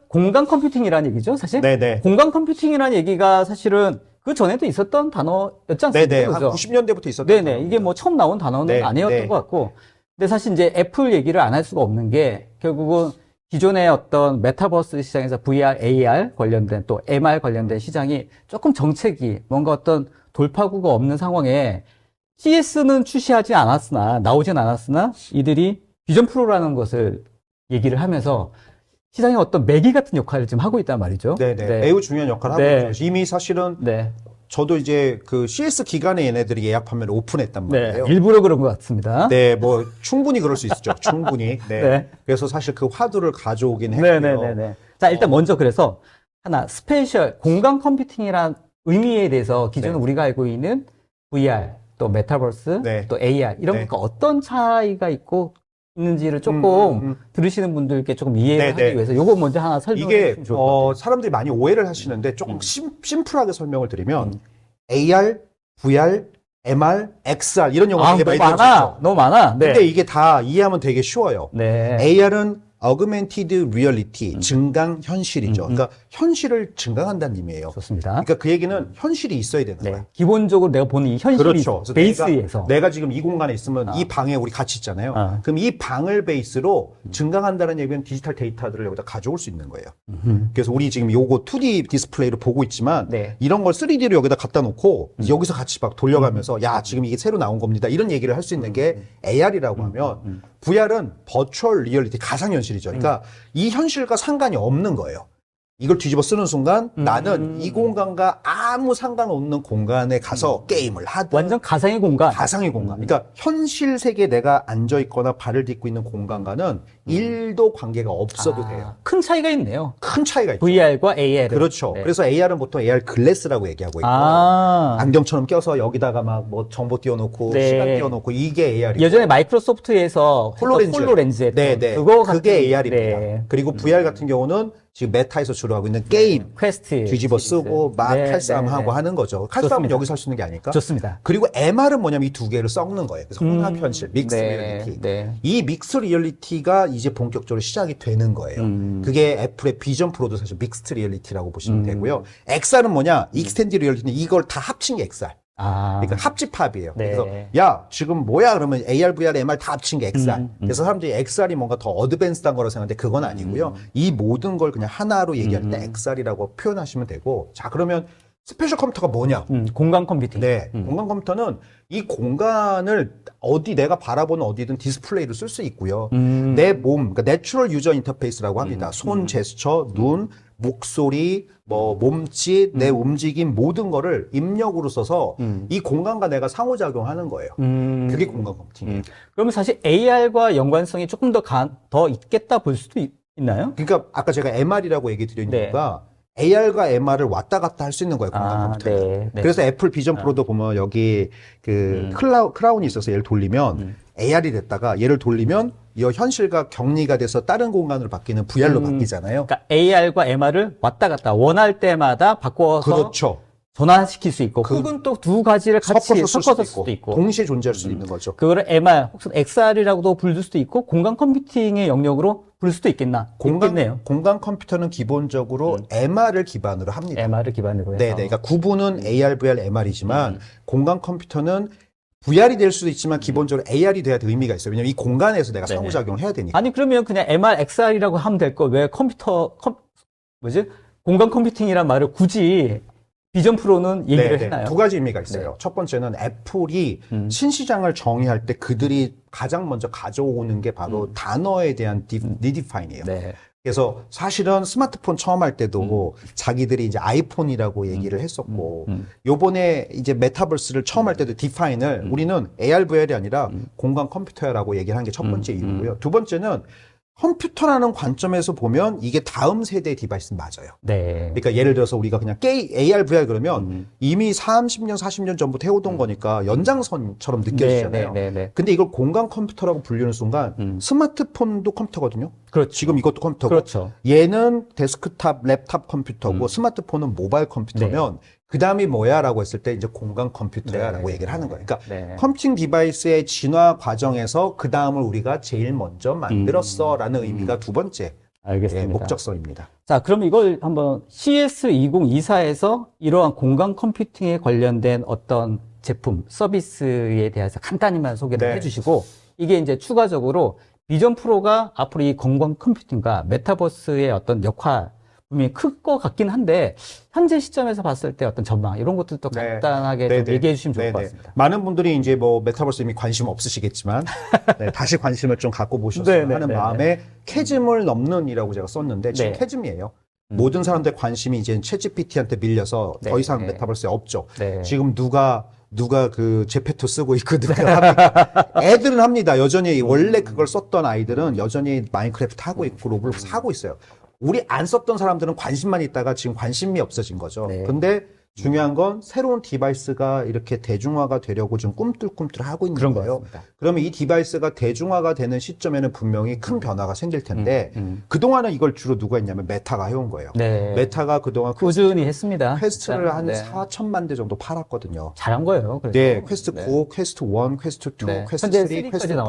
공간 컴퓨팅이라는 얘기죠, 사실? 네네. 공간 컴퓨팅이라는 얘기가 사실은 그 전에도 있었던 단어였지 않습니까? 네네. 한 90년대부터 있었던 네네. 단어입니다. 이게 뭐 처음 나온 단어는 아니었던 것 같고. 근데 사실 이제 애플 얘기를 안 할 수가 없는 게 결국은 기존의 어떤 메타버스 시장에서 VR, AR 관련된 또 MR 관련된 시장이 조금 정책이 뭔가 어떤 돌파구가 없는 상황에 CES는 출시하지 않았으나, 나오진 않았으나 이들이 비전 프로라는 것을 얘기를 하면서 시장에 어떤 매기 같은 역할을 지금 하고 있단 말이죠. 네네. 매우 중요한 역할을 하고 있죠. 이미 사실은 저도 이제 그 CS 기간에 얘네들이 예약 판매를 오픈했단 말이에요. 일부러 그런 것 같습니다. 네, 뭐 충분히 그럴 수 있죠. 충분히. 그래서 사실 그 화두를 가져오긴 했고요. 자, 일단 먼저 그래서 하나 스페셜 공간 컴퓨팅이란 의미에 대해서 기존에 우리가 알고 있는 VR, 또 메타버스, 또 AR 이런 것과 어떤 차이가 있는지를 조금 들으시는 분들께 조금 이해를 하기 위해서 요거 먼저 하나 설명해 주시면 좋을 것 같아요. 사람들이 많이 오해를 하시는데 조금 심플하게 설명을 드리면 AR, VR, MR, XR 이런 용어 되게 많이 들으셨죠? 너무 많아. 근데 이게 다 이해하면 되게 쉬워요. AR은 Augmented Reality, 증강 현실이죠. 그러니까 현실을 증강한다는 의미예요. 좋습니다. 그러니까 그 얘기는 현실이 있어야 되는 거예요. 기본적으로 내가 보는 이 현실이 베이스에서. 내가 지금 이 공간에 있으면 이 방에 우리 같이 있잖아요. 그럼 이 방을 베이스로 증강한다는 얘기는 디지털 데이터들을 여기다 가져올 수 있는 거예요. 그래서 우리 지금 요거 2D 디스플레이로 보고 있지만 이런 걸 3D로 여기다 갖다 놓고 여기서 같이 막 돌려가면서 야, 지금 이게 새로 나온 겁니다. 이런 얘기를 할 수 있는 게 AR이라고 하면 VR은 버추얼 리얼리티, 가상현실이죠. 그러니까 이 현실과 상관이 없는 거예요. 이걸 뒤집어 쓰는 순간 나는 이 공간과 아무 상관없는 공간에 가서 게임을 하든 완전 가상의 공간. 가상의 공간. 그러니까 현실 세계에 내가 앉아 있거나 발을 딛고 있는 공간과는 1도 관계가 없어도 돼요. 큰 차이가 있네요. 큰 차이가 있죠. VR과 AR. 그렇죠. 그래서 AR은 보통 AR 글래스라고 얘기하고 있고 안경처럼 껴서 여기다가 막 뭐 정보 띄워놓고 시간 띄워놓고 이게 AR이고 예전에 마이크로소프트에서 홀로렌즈 했던 그게 AR입니다. 그리고 VR 같은 경우는 지금 메타에서 주로 하고 있는 게임 퀘스트 뒤집어 쓰고 막 칼싸움하고 하는 거죠. 칼싸움은 여기서 할 수 있는 게 아닐까? 좋습니다. 그리고 MR은 뭐냐면 이 두 개를 섞는 거예요. 그래서 혼합현실, 믹스 리얼리티. 이 믹스 리얼리티가 이제 본격적으로 시작이 되는 거예요. 그게 애플의 비전 프로도 사실 믹스트 리얼리티라고 보시면 되고요. XR은 뭐냐? 익스텐드 리얼리티는 이걸 다 합친 게 XR. 그러니까 합집합이에요. 네. 그래서 야 지금 뭐야 그러면 AR, VR, MR 다 합친 게 XR. 그래서 사람들이 XR이 뭔가 더 어드밴스드한 거라고 생각하는데 그건 아니고요. 이 모든 걸 그냥 하나로 얘기할 때 XR이라고 표현하시면 되고 자 그러면 스페셜 컴퓨터가 뭐냐? 공간 컴퓨팅. 네, 공간 컴퓨터는 이 공간을 어디 내가 바라보는 어디든 디스플레이로 쓸 수 있고요. 내 몸, 그러니까 내추럴 유저 인터페이스라고 합니다. 손 제스처, 눈, 목소리, 뭐 몸짓, 내 움직임 모든 거를 입력으로 써서 이 공간과 내가 상호작용하는 거예요. 그게 공간 컴퓨팅이에요. 그러면 사실 AR과 연관성이 조금 더 있겠다 볼 수도 있나요? 그러니까 아까 제가 MR이라고 얘기 드린 이유가 AR과 MR을 왔다 갔다 할 수 있는 거예요, 공간 컴퓨터는. 그래서 애플 비전 프로도 보면 여기 그 크라운이 있어서 얘를 돌리면 AR이 됐다가 얘를 돌리면 이 현실과 격리가 돼서 다른 공간으로 바뀌는 VR로 바뀌잖아요. 그러니까 AR과 MR을 왔다 갔다 원할 때마다 바꿔서 그렇죠. 전환시킬 수 있고 혹은 또 두 가지를 같이 섞어서 쓸 수도 있고 동시에 존재할 수도 있는 거죠. 그거를 MR 혹은 XR이라고도 부를 수도 있고 공간 컴퓨팅의 영역으로 부를 수도 있겠네요. 공간 컴퓨터는 기본적으로 MR을 기반으로 합니다. MR을 기반으로 해서. 네, 그러니까 구분은 AR, VR, MR이지만 공간 컴퓨터는 VR이 될 수도 있지만 기본적으로 AR이 돼야 의미가 있어요. 왜냐면 이 공간에서 내가 상호작용을 해야 되니까. 아니 그러면 그냥 MR, XR이라고 하면 될 거 왜 공간 컴퓨팅이란 말을 굳이 비전 프로는 얘기를 했나요? 두 가지 의미가 있어요. 첫 번째는 애플이 신시장을 정의할 때 그들이 가장 먼저 가져오는 게 바로 단어에 대한 리디파인이에요. 그래서 사실은 스마트폰 처음 할 때도 자기들이 이제 아이폰이라고 얘기를 했었고, 요번에 이제 메타버스를 처음 할 때도 디파인을 우리는 AR, VR이 아니라 공간 컴퓨터라고 얘기를 한 게 첫 번째 이유고요. 두 번째는 컴퓨터라는 관점에서 보면 이게 다음 세대의 디바이스는 맞아요. 그러니까 예를 들어서 우리가 그냥 AR, VR 그러면 이미 30년, 40년 전부터 해오던 거니까 연장선처럼 느껴지잖아요. 근데 이걸 공간 컴퓨터라고 불리는 순간 스마트폰도 컴퓨터거든요. 그렇죠. 지금 이것도 컴퓨터고 그렇죠. 얘는 데스크탑, 랩탑 컴퓨터고 스마트폰은 모바일 컴퓨터면 그 다음이 뭐야? 라고 했을 때 이제 공간 컴퓨터야 라고 얘기를 하는 거예요. 그러니까 컴퓨팅 디바이스의 진화 과정에서 그 다음을 우리가 제일 먼저 만들었어 라는 의미가 두 번째 목적성입니다. 자, 그럼 이걸 한번 CS2024에서 이러한 공간 컴퓨팅에 관련된 어떤 제품, 서비스에 대해서 간단히만 소개를 해주시고 이게 이제 추가적으로 비전 프로가 앞으로 이 공간 컴퓨팅과 메타버스의 어떤 역할 분명히 클 것 같긴 한데 현재 시점에서 봤을 때 어떤 전망 이런 것들도 간단하게 좀 얘기해 주시면 좋을 것 같습니다. 많은 분들이 이제 뭐 메타버스 이미 관심 없으시겠지만 다시 관심을 좀 갖고 보셨으면 하는 마음에 캐즘을 넘는이라고 제가 썼는데 지금 캐즘이에요. 모든 사람들의 관심이 이제 챗GPT한테 밀려서 더 이상 메타버스에 없죠. 지금 누가 그 제페토 쓰고 있거든요. 애들은 합니다. 여전히 원래 그걸 썼던 아이들은 여전히 마인크래프트 하고 있고 로블록스 하고 있어요. 우리 안 썼던 사람들은 관심만 있다가 지금 관심이 없어진 거죠. 근데 중요한 건 새로운 디바이스가 이렇게 대중화가 되려고 좀 꿈틀꿈틀 하고 있는 거예요. 그러면 이 디바이스가 대중화가 되는 시점에는 분명히 큰 변화가 생길 텐데 그동안은 이걸 주로 누가 했냐면 메타가 해온 거예요. 메타가 그동안 꾸준히 했습니다. 퀘스트를 한 4천만 대 정도 팔았거든요. 잘한 거예요. 그래서. 퀘스트 9, 퀘스트 1, 퀘스트 2, 퀘스트 3, 퀘스트 4.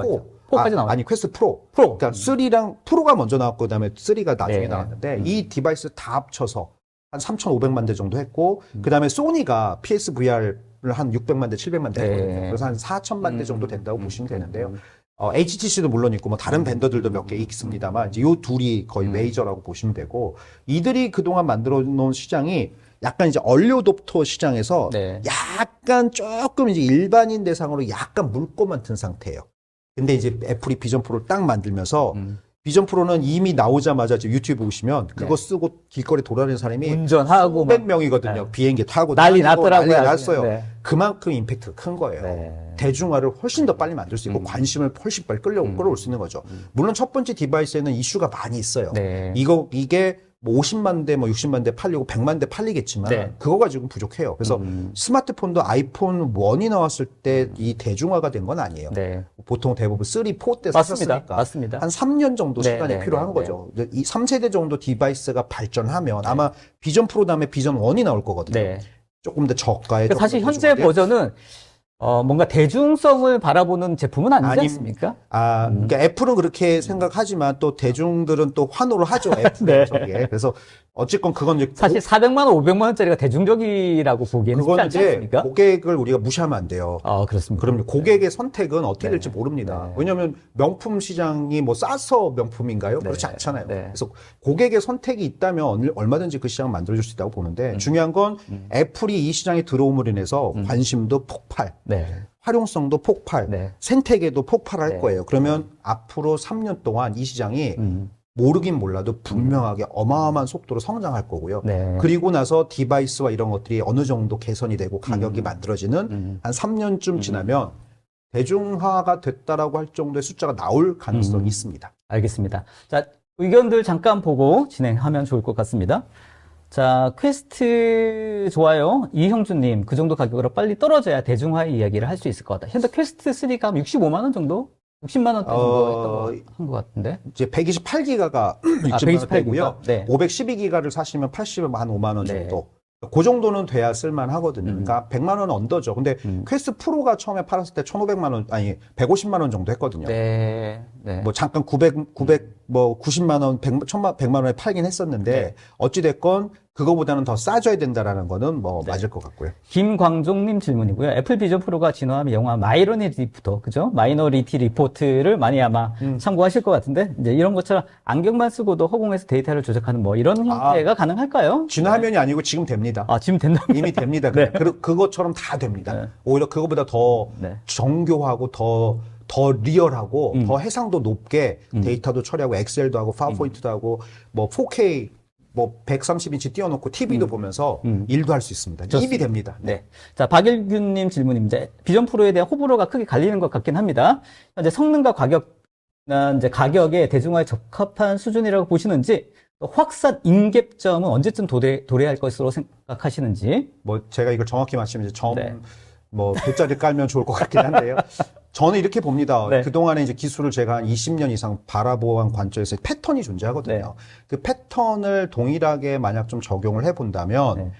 4까지 나왔죠. 아니, 퀘스트 프로. 그러니까 3랑 프로가 먼저 나왔고 그다음에 3가 나중에 나왔는데 이 디바이스 다 합쳐서 한 3,500만 대 정도 했고 그다음에 소니가 PSVR을 한 600만 대, 700만 대 했거든요. 그래서 한 4천만 대 정도 된다고 보시면 되는데요. HTC도 물론 있고 뭐 다른 벤더들도 몇 개 있습니다만 이제 요 둘이 거의 메이저라고 보시면 되고 이들이 그동안 만들어 놓은 시장이 약간 이제 얼리어답터 시장에서 약간 조금 이제 일반인 대상으로 약간 물꼬만 튼 상태예요. 근데 이제 애플이 비전 프로를 딱 만들면서 비전 프로는 이미 나오자마자 지금 유튜브 보시면 그거 쓰고 길거리 돌아다니는 사람이 운전하고 100명이거든요. 비행기 타고 난리 났더라고요. 난리 났어요. 그만큼 임팩트가 큰 거예요. 대중화를 훨씬 더 빨리 만들 수 있고 관심을 훨씬 빨리 끌어올 수 있는 거죠. 물론 첫 번째 디바이스에는 이슈가 많이 있어요. 이게 뭐 50만 대, 뭐 60만 대 팔리고 100만 대 팔리겠지만 그거 가지고는 부족해요. 그래서 스마트폰도 아이폰 1이 나왔을 때 이 대중화가 된 건 아니에요. 보통 대부분 3, 4 때 사셨으니까 맞습니다. 한 3년 정도 시간이 필요한 거죠. 이 3세대 정도 디바이스가 발전하면 아마 비전 프로 다음에 비전 1이 나올 거거든요. 조금 더 저가에 사실 현재 버전은 뭔가 대중성을 바라보는 제품은 아니지 아님- 않습니까? 그러니까 애플은 그렇게 생각하지만 또 대중들은 또 환호를 하죠. 애플 네. 저기에. 그래서 어쨌건 그건 이제 사실 400만 원, 500만 원짜리가 대중적이라고 보기에는 쉽지 그건 않지 이제 않습니까? 고객을 우리가 무시하면 안 돼요. 그렇습니다. 그럼요. 고객의 선택은 어떻게 될지 모릅니다. 네. 왜냐하면 명품 시장이 뭐 싸서 명품인가요? 그렇지 않잖아요. 네. 그래서 고객의 선택이 있다면 얼마든지 그 시장을 만들어줄 수 있다고 보는데 중요한 건 애플이 이 시장에 들어옴으로 인해서 관심도 폭발, 네. 활용성도 폭발, 네. 생태계도 폭발할 네. 거예요. 그러면 앞으로 3년 동안 이 시장이 모르긴 몰라도 분명하게 어마어마한 속도로 성장할 거고요. 네. 그리고 나서 디바이스와 이런 것들이 어느 정도 개선이 되고 가격이 만들어지는 한 3년쯤 지나면 대중화가 됐다라고 할 정도의 숫자가 나올 가능성이 있습니다. 알겠습니다. 자, 의견들 잠깐 보고 진행하면 좋을 것 같습니다. 자, 퀘스트 좋아요. 이형준님, 그 정도 가격으로 빨리 떨어져야 대중화의 이야기를 할 수 있을 것 같다. 현재 퀘스트 3가 65만 원 정도? 60만 원대 정도 한 것 같은데. 이제 128기가가 128 60만 기가? 원대고요. 네. 512기가를 사시면 80만 5만 원 네. 정도. 그 정도는 돼야 쓸만 하거든요. 그러니까 100만 원 언더죠. 근데 퀘스트 프로가 처음에 팔았을 때 1,500만 원, 아니 150만 원 정도 했거든요. 네. 네. 뭐 잠깐 90만 원, 100만 원에 팔긴 했었는데 네. 어찌됐건 그거보다는 더 싸줘야 된다라는 거는 뭐 맞을 것 같고요. 김광종님 질문이고요. 애플 비전 프로가 진화하면 영화 마이너리티 리포터, 그죠? 마이너리티 리포트를 많이 아마 참고하실 것 같은데, 이제 이런 것처럼 안경만 쓰고도 허공에서 데이터를 조작하는 뭐 이런 형태가 가능할까요? 진화면이 아니고 지금 됩니다. 지금 된다면. 이미 됩니다. 네. 그것처럼 다 됩니다. 네. 오히려 그거보다 더 네. 정교하고 더 리얼하고 더 해상도 높게 데이터도 처리하고 엑셀도 하고 파워포인트도 하고 뭐 4K 뭐 130인치 띄워놓고 TV도 보면서 일도 할 수 있습니다. 이미 됩니다. 네. 자, 박일균님 질문입니다. 비전 프로에 대한 호불호가 크게 갈리는 것 같긴 합니다. 현재 성능과 이제 가격에 대중화에 적합한 수준이라고 보시는지, 또 확산 인계점은 언제쯤 도래할 것으로 생각하시는지. 뭐 제가 이걸 정확히 맞히면 이제 네. 뭐 돗자리 깔면 좋을 것 같긴 한데요. 저는 이렇게 봅니다. 네. 그동안에 이제 기술을 제가 한 20년 이상 바라보한 관점에서 패턴이 존재하거든요. 네. 그 패턴을 동일하게 만약 좀 적용을 해본다면 네.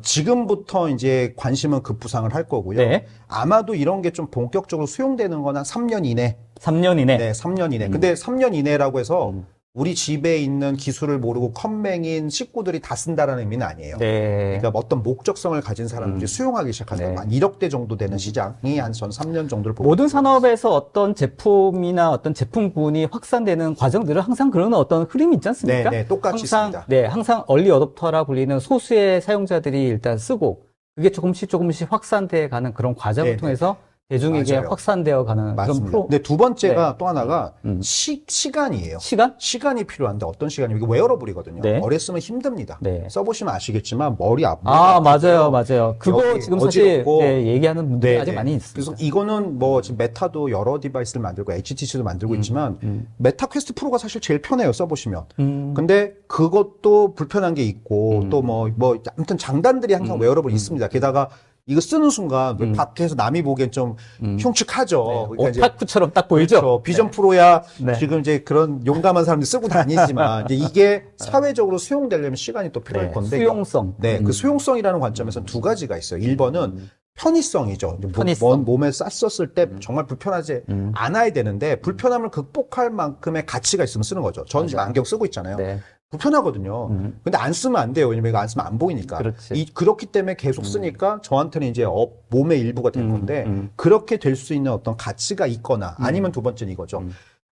지금부터 이제 관심은 급부상을 할 거고요. 네. 아마도 이런 게 좀 본격적으로 수용되는 건 한 3년 이내. 3년 이내. 네, 3년 이내. 근데 3년 이내라고 해서 우리 집에 있는 기술을 모르고 컴맹인 식구들이 다 쓴다라는 의미는 아니에요. 네. 그러니까 어떤 목적성을 가진 사람들이 수용하기 시작하는 네. 한 1억 대 정도 되는 시장이 한 전 3년 정도를 보고 모든 산업에서 어떤 제품이나 어떤 제품군이 확산되는 과정들은 항상 그런 어떤 흐름이 있지 않습니까? 네, 네, 똑같이 항상, 있습니다. 네, 항상 얼리 어댑터라 불리는 소수의 사용자들이 일단 쓰고, 그게 조금씩 확산돼 가는 그런 과정을 네, 통해서 대중에게 맞아요. 확산되어 가는 그런 맞습니다. 프로. 근데 두 번째가 또 하나가 시간이에요. 시간? 시간이 필요한데 어떤 시간이 이게 웨어러블이거든요. 네. 오래 쓰면 힘듭니다. 네. 써보시면 아시겠지만 머리 아프고 맞아요. 그거 여기 지금 사실 어지럽고. 네, 얘기하는 분들이 네, 아직 네. 많이 있습니다. 그래서 이거는 뭐 지금 메타도 여러 디바이스를 만들고 HTC도 만들고 있지만 메타 퀘스트 프로가 사실 제일 편해요 써보시면. 근데 그것도 불편한 게 있고 또 뭐 아무튼 장단들이 항상 웨어러블 있습니다. 게다가 이거 쓰는 순간 밖에서 남이 보기엔 좀 흉측하죠. 그러니까 이제 오타쿠처럼 딱 보이죠? 그렇죠. 비전 프로야 네. 지금 이제 그런 용감한 사람들이 쓰고 다니지만 이제 이게 사회적으로 수용되려면 시간이 또 필요할 네, 건데 수용성. 네, 그 수용성이라는 관점에서 두 가지가 있어요. 1번은 편의성이죠. 이제 편의성. 몸에 쌌었을 때 정말 불편하지 않아야 되는데 불편함을 극복할 만큼의 가치가 있으면 쓰는 거죠. 저는 지금 안경 쓰고 있잖아요. 네. 불편하거든요. 근데 안 쓰면 안 돼요. 왜냐면 이거 안 쓰면 안 보이니까. 그렇지. 그렇기 때문에 계속 쓰니까 저한테는 이제 몸의 일부가 될 건데 그렇게 될 수 있는 어떤 가치가 있거나 아니면 두 번째는 이거죠.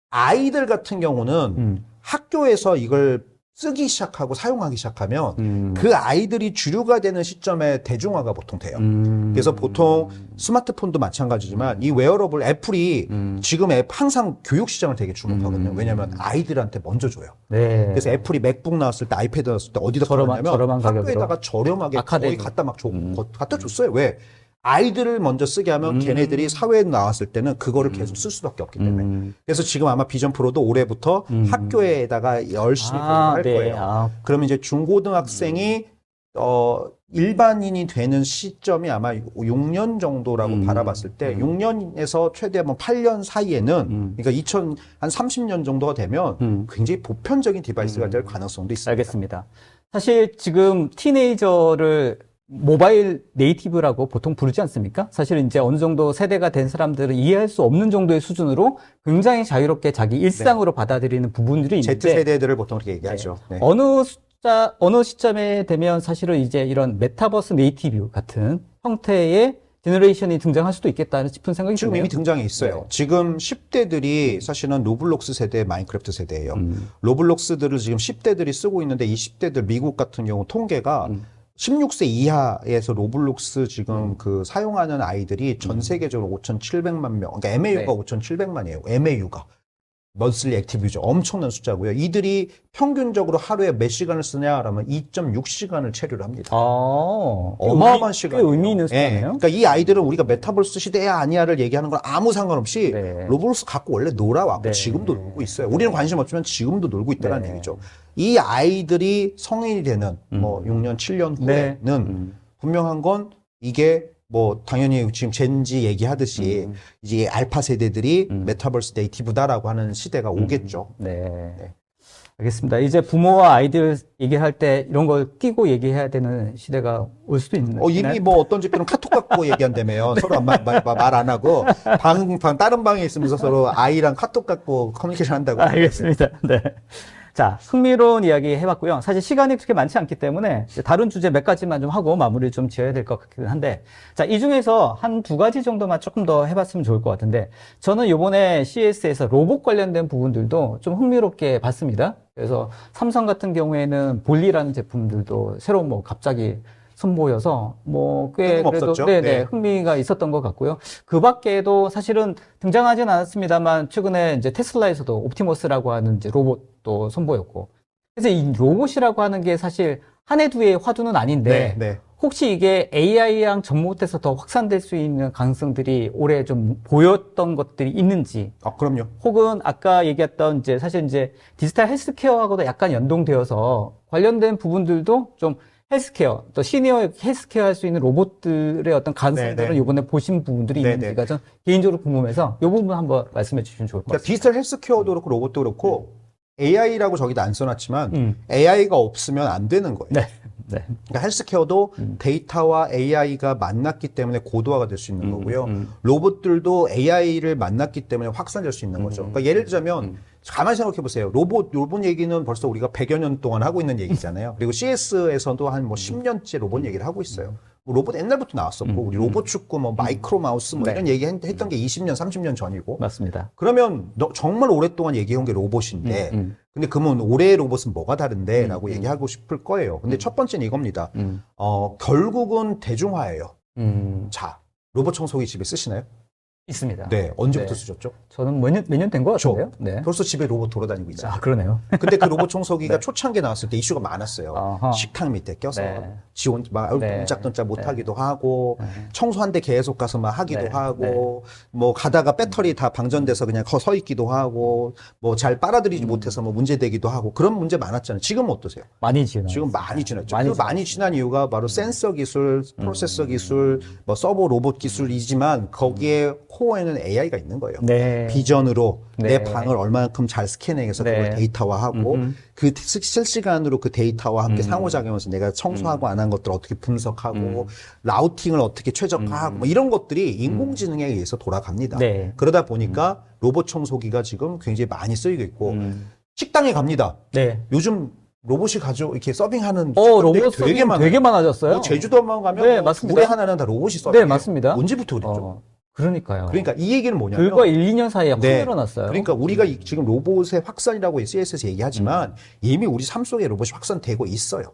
아이들 같은 경우는 학교에서 이걸 쓰기 시작하고 사용하기 시작하면 그 아이들이 주류가 되는 시점에 대중화가 보통 돼요. 그래서 보통 스마트폰도 마찬가지지만 이 웨어러블 애플이 지금 항상 교육 시장을 되게 주목하거든요. 왜냐하면 아이들한테 먼저 줘요. 네. 그래서 애플이 맥북 나왔을 때 아이패드 나왔을 때 어디다 저렴한 팔았냐면 가격으로. 학교에다가 저렴하게 아카데미. 거의 갖다 막 갖다 줬어요. 왜? 아이들을 먼저 쓰게 하면 걔네들이 사회에 나왔을 때는 그거를 계속 쓸 수밖에 없기 때문에. 그래서 지금 아마 비전 프로도 올해부터 학교에다가 열심히 할 네. 거예요. 그러면 이제 중고등학생이 일반인이 되는 시점이 아마 6년 정도라고 바라봤을 때 6년에서 최대 뭐 8년 사이에는 그러니까 한 30년 정도가 되면 굉장히 보편적인 디바이스가 될 가능성도 있습니다. 알겠습니다. 사실 지금 티네이저를 모바일 네이티브라고 보통 부르지 않습니까? 사실은 이제 어느 정도 세대가 된 사람들은 이해할 수 없는 정도의 수준으로 굉장히 자유롭게 자기 일상으로 받아들이는 부분들이 있는데 Z세대들을 보통 그렇게 얘기하죠. 네. 어느 시점에 되면 사실은 이제 이런 메타버스 네이티브 같은 형태의 제너레이션이 등장할 수도 있겠다 싶은 생각이 지금 드네요. 이미 등장해 있어요. 네. 지금 10대들이 사실은 로블록스 세대, 마인크래프트 세대예요. 로블록스들을 지금 10대들이 쓰고 있는데 이 10대들 미국 같은 경우 통계가 16세 이하에서 로블록스 지금 그 사용하는 아이들이 전 세계적으로 5,700만 명. 그러니까 MAU가 네. 5,700만이에요. MAU가. 먼슬리 액티브 유저 엄청난 숫자고요. 이들이 평균적으로 하루에 몇 시간을 쓰냐라면 2.6시간을 체류를 합니다. 어마어마한 시간. 꽤 의미 있는 숫자네요. 그러니까 이 아이들은 우리가 메타버스 시대야 아니야를 얘기하는 건 아무 상관없이 네. 로블록스 갖고 원래 놀아왔고 네. 지금도 놀고 있어요. 우리는 관심 없지만 지금도 놀고 있다는 네. 얘기죠. 이 아이들이 성인이 되는 뭐 6년, 7년 네. 후에는 분명한 건 이게 뭐 당연히 지금 젠지 얘기하듯이 이제 알파 세대들이 메타버스 네이티브다라고 하는 시대가 오겠죠. 네. 알겠습니다. 이제 부모와 아이들 얘기할 때 이런 걸 끼고 얘기해야 되는 시대가 올 수도 있는. 이미 뭐 어떤 집들은 카톡 갖고 얘기한다며요. 서로 말 안 하고 다른 방에 있으면서 서로 아이랑 카톡 갖고 커뮤니케이션 한다고. 알겠습니다. 네. 자, 흥미로운 이야기 해봤고요. 사실 시간이 그렇게 많지 않기 때문에 이제 다른 주제 몇 가지만 좀 하고 마무리를 좀 지어야 될 것 같긴 한데, 자, 이 중에서 한 두 가지 정도만 조금 더 해봤으면 좋을 것 같은데, 저는 이번에 CES에서 로봇 관련된 부분들도 좀 흥미롭게 봤습니다. 그래서 삼성 같은 경우에는 볼리라는 제품들도 새로 뭐 갑자기 선보여서 뭐 꽤 그래도 없었죠? 네네 네. 흥미가 있었던 것 같고요. 그 밖에도 사실은 등장하진 않았습니다만 최근에 이제 테슬라에서도 옵티머스라고 하는 이제 로봇도 선보였고. 그래서 이 로봇이라고 하는 게 사실 한 해 두 해의 화두는 아닌데 네. 혹시 이게 AI랑 접목돼서 더 확산될 수 있는 가능성들이 올해 좀 보였던 것들이 있는지, 그럼요. 혹은 아까 얘기했던 이제 사실 이제 디지털 헬스케어하고도 약간 연동되어서 관련된 부분들도 좀 헬스케어, 또 시니어 헬스케어 할 수 있는 로봇들의 어떤 가능성들을 네. 이번에 보신 부분들이 네, 있는지가 전 개인적으로 궁금해서 이 부분 한번 말씀해 주시면 좋을 것 그러니까 같습니다. 디지털 헬스케어도 그렇고 로봇도 그렇고 AI라고 저기다 안 써놨지만 AI가 없으면 안 되는 거예요. 네. 네. 그러니까 헬스케어도 데이터와 AI가 만났기 때문에 고도화가 될 수 있는 거고요. 로봇들도 AI를 만났기 때문에 확산될 수 있는 거죠. 그러니까 예를 들자면 가만히 생각해 보세요. 로봇 얘기는 벌써 우리가 100여 년 동안 하고 있는 얘기잖아요. 그리고 CS에서도 한 뭐 10년째 로봇 얘기를 하고 있어요. 뭐 로봇 옛날부터 나왔었고 우리 로봇 축구 뭐 마이크로 마우스 뭐 네. 이런 얘기 했던 게 20년, 30년 전이고. 맞습니다. 그러면 정말 오랫동안 얘기해온 게 로봇인데 근데 그러면 올해의 로봇은 뭐가 다른데? 라고 얘기하고 싶을 거예요. 근데 첫 번째는 이겁니다. 결국은 대중화예요. 자, 로봇 청소기 집에 쓰시나요? 있습니다. 네. 언제부터 네. 쓰셨죠? 저는 몇 년 된 것 같은데요. 네. 벌써 집에 로봇 돌아다니고 있잖아요. 그러네요. 근데 그 로봇 청소기가 네. 초창기에 나왔을 때 이슈가 많았어요. 아하. 식탁 밑에 껴서 네. 지원 막 네. 옴짝던짝 못 하기도 하고 청소한 데 계속 가서 막 하기도 네. 하고 뭐 가다가 배터리 다 방전돼서 그냥 서 있기도 하고 뭐 잘 빨아들이지 못해서 뭐 문제되기도 하고 그런 문제 많았잖아요. 지금은 어떠세요? 많이 지나요. 지금 많이 지났죠. 많이 많이 지난 이유가 바로 센서 기술, 프로세서 기술, 뭐 서버 로봇 기술이지만 거기에 코어에는 AI가 있는 거예요. 네. 비전으로 네. 내 방을 얼마만큼 잘 스캐닝해서 네. 그걸 데이터화하고 그 실시간으로 그 데이터와 함께 상호작용해서 내가 청소하고 안 한 것들을 어떻게 분석하고 라우팅을 어떻게 최적화하고 뭐 이런 것들이 인공지능에 의해서 돌아갑니다. 네. 그러다 보니까 로봇 청소기가 지금 굉장히 많이 쓰이고 있고 식당에 갑니다. 네. 요즘 로봇이 이렇게 서빙하는 로봇 되게 서빙 많아요. 되게 많아졌어요. 뭐 제주도만 가면 네, 뭐 맞습니다. 물에 하나는 다 로봇이 서빙해요. 네, 맞습니다. 언제부터 그랬죠? 그러니까요. 그러니까 이 얘기는 뭐냐면 불과 1, 2년 사이에 확 네. 늘어났어요. 그러니까 우리가 지금 로봇의 확산이라고 CS에서 얘기하지만 이미 우리 삶 속에 로봇이 확산되고 있어요.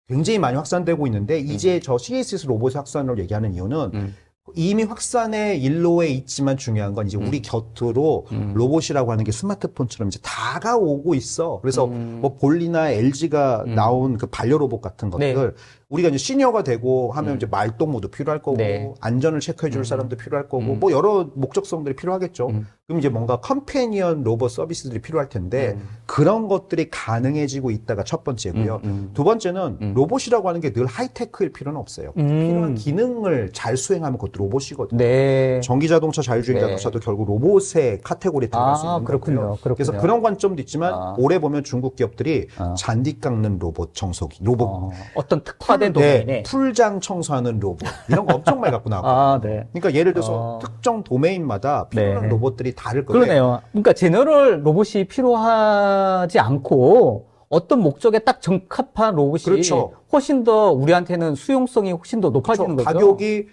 굉장히 많이 확산되고 있는데 이제 저 CS에서 로봇의 확산을 얘기하는 이유는 이미 확산의 일로에 있지만 중요한 건 이제 우리 곁으로 로봇이라고 하는 게 스마트폰처럼 이제 다가오고 있어. 그래서 뭐 볼리나 LG가 나온 그 반려 로봇 같은 것들 네. 우리가 이제 시니어가 되고 하면 이제 말동무도 필요할 거고 네. 안전을 체크해 줄 사람도 필요할 거고 뭐 여러 목적성들이 필요하겠죠. 그럼 이제 뭔가 컴패니언 로봇 서비스들이 필요할 텐데 그런 것들이 가능해지고 있다가 첫 번째고요. 두 번째는 로봇이라고 하는 게 늘 하이테크일 필요는 없어요. 필요한 기능을 잘 수행하면 그것도 로봇이거든요. 네. 전기자동차, 자율주행 네. 자동차도 결국 로봇의 카테고리에 들어갈 수 있는 그렇군요. 거고요. 그렇군요. 그래서 그런 관점도 있지만 올해 보면 중국 기업들이 잔디 깎는 로봇 청소기, 로봇 어떤 특화 특화된 도메인에. 풀장 청소하는 로봇 이런 거 엄청 많이 갖고 나왔거든요. 아, 네. 그러니까 예를 들어서 특정 도메인마다 필요한 네. 로봇들이 다를 건데 그러네요. 그러니까 제너럴 로봇이 필요하지 않고 어떤 목적에 딱 적합한 로봇이 그렇죠. 훨씬 더 우리한테는 수용성이 훨씬 더 높아지는 거죠. 가격이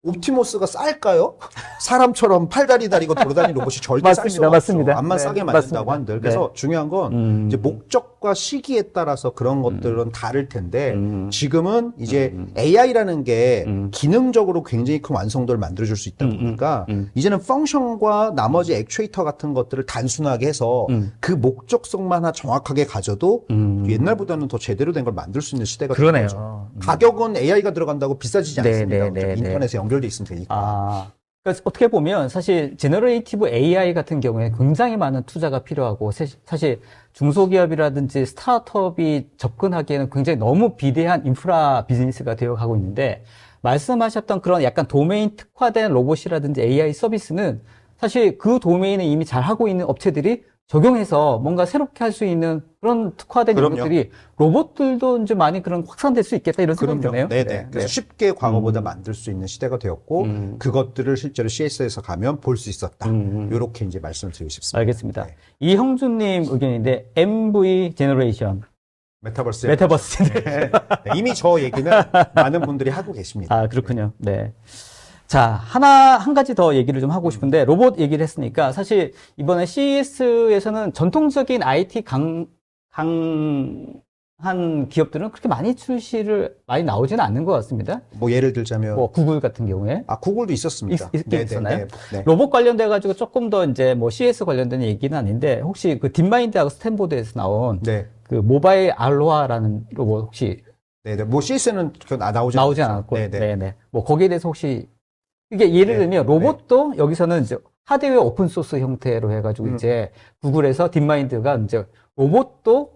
옵티머스가 쌀까요? 사람처럼 팔다리 다리고 돌아다니는 로봇이 절대 쌀 수가 맞습니다. 없죠. 암만 네, 싸게 맞습니다. 만든다고 한들. 그래서 중요한 건 이제 목적과 시기에 따라서 그런 것들은 다를 텐데 지금은 이제 AI라는 게 기능적으로 굉장히 큰 완성도를 만들어줄 수 있다 보니까 이제는 펑션과 나머지 액추에이터 같은 것들을 단순하게 해서 그 목적성만 하나 정확하게 가져도 옛날보다는 더 제대로 된 걸 만들 수 있는 시대가 된 그러네요. 거죠. 가격은 AI가 들어간다고 비싸지지 네, 않습니다. 네, 네, 어차피 네. 인터넷에 연결돼 있으면 되니까. 아, 그러니까 어떻게 보면 사실 제너레이티브 AI 같은 경우에 굉장히 많은 투자가 필요하고 사실 중소기업이라든지 스타트업이 접근하기에는 굉장히 너무 비대한 인프라 비즈니스가 되어가고 있는데 말씀하셨던 그런 약간 도메인 특화된 로봇이라든지 AI 서비스는 사실 그 도메인을 이미 잘 하고 있는 업체들이 적용해서 뭔가 새롭게 할 수 있는 그런 특화된 그럼요. 영역들이 로봇들도 이제 많이 그런 확산될 수 있겠다 이런 생각이 드네요. 네네. 네, 그래서 네. 쉽게 과거보다 만들 수 있는 시대가 되었고 그것들을 실제로 CS에서 가면 볼 수 있었다. 이렇게 이제 말씀을 드리고 싶습니다. 알겠습니다. 네. 이형준님 의견인데 MV 제너레이션 메타버스. 메타버스. 네, 이미 저 얘기는 많은 분들이 하고 계십니다. 아 그렇군요. 네. 자, 한 가지 더 얘기를 좀 하고 싶은데, 로봇 얘기를 했으니까, 사실, 이번에 CES에서는 전통적인 IT 강한 기업들은 그렇게 많이 나오지는 않는 것 같습니다. 뭐 예를 들자면 뭐, 구글 같은 경우에. 구글도 있었습니다. 있긴 있었나요? 네. 로봇 관련돼가지고 조금 더 이제 뭐 CS 관련된 얘기는 아닌데, 혹시 그 딥마인드하고 스탠보드에서 나온 네. 그 모바일 알로하라는 로봇 혹시 네. 뭐 CS는 나오지 않았고, 네네. 네네. 뭐 거기에 대해서 혹시 이게 예를 네, 들면 로봇도 여기서는 이제 하드웨어 오픈 소스 형태로 해가지고 이제 구글에서 딥마인드가 이제 로봇도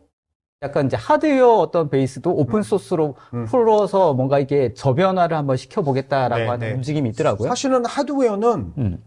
약간 이제 하드웨어 어떤 베이스도 오픈 소스로 풀어서 뭔가 이게 저변화를 한번 시켜보겠다라고 네, 하는 네. 움직임이 있더라고요. 사실은 하드웨어는 음.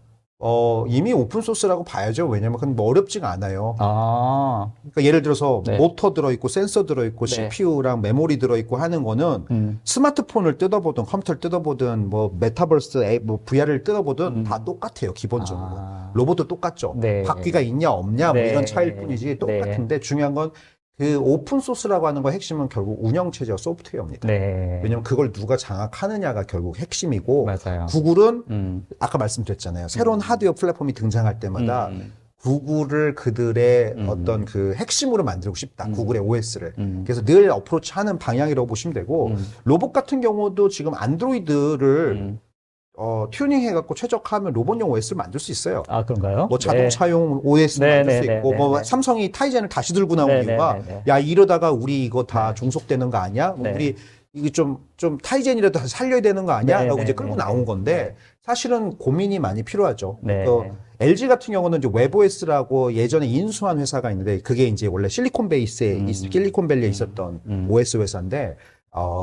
이미 오픈 소스라고 봐야죠. 왜냐면 그건 뭐 어렵지가 않아요. 아, 그러니까 예를 들어서 네. 모터 들어있고 센서 들어있고 네. CPU랑 메모리 들어있고 하는 거는 스마트폰을 뜯어보든 컴퓨터를 뜯어보든 뭐 메타버스 뭐 VR을 뜯어보든 다 똑같아요. 기본적으로. 아. 로봇도 똑같죠. 네. 바퀴가 있냐 없냐 뭐 네. 이런 차이일 뿐이지 똑같은데 중요한 건 그 오픈 소스라고 하는 거 핵심은 결국 운영체제와 소프트웨어입니다. 네. 왜냐면 그걸 누가 장악하느냐가 결국 핵심이고 맞아요. 구글은 아까 말씀드렸잖아요. 새로운 하드웨어 플랫폼이 등장할 때마다 구글을 그들의 어떤 그 핵심으로 만들고 싶다. 구글의 OS를. 그래서 늘 어프로치 하는 방향이라고 보시면 되고 로봇 같은 경우도 지금 안드로이드를 튜닝해갖고 최적화하면 로봇용 OS를 만들 수 있어요. 아, 그런가요? 뭐 자동차용 OS 네, 만들 수 네, 있고 네, 뭐 네. 삼성이 타이젠을 다시 들고 나온 네, 이유가 네, 네, 네. 야 이러다가 우리 이거 다 중속되는 거 아니야? 네. 우리 이게 좀 타이젠이라도 다시 살려야 되는 거 아니야? 네, 라고 네, 이제 네, 끌고 네, 나온 건데 사실은 고민이 많이 필요하죠. 네. LG 같은 경우는 이제 웹OS라고 예전에 인수한 회사가 있는데 그게 이제 원래 실리콘밸리에 있었던 OS 회사인데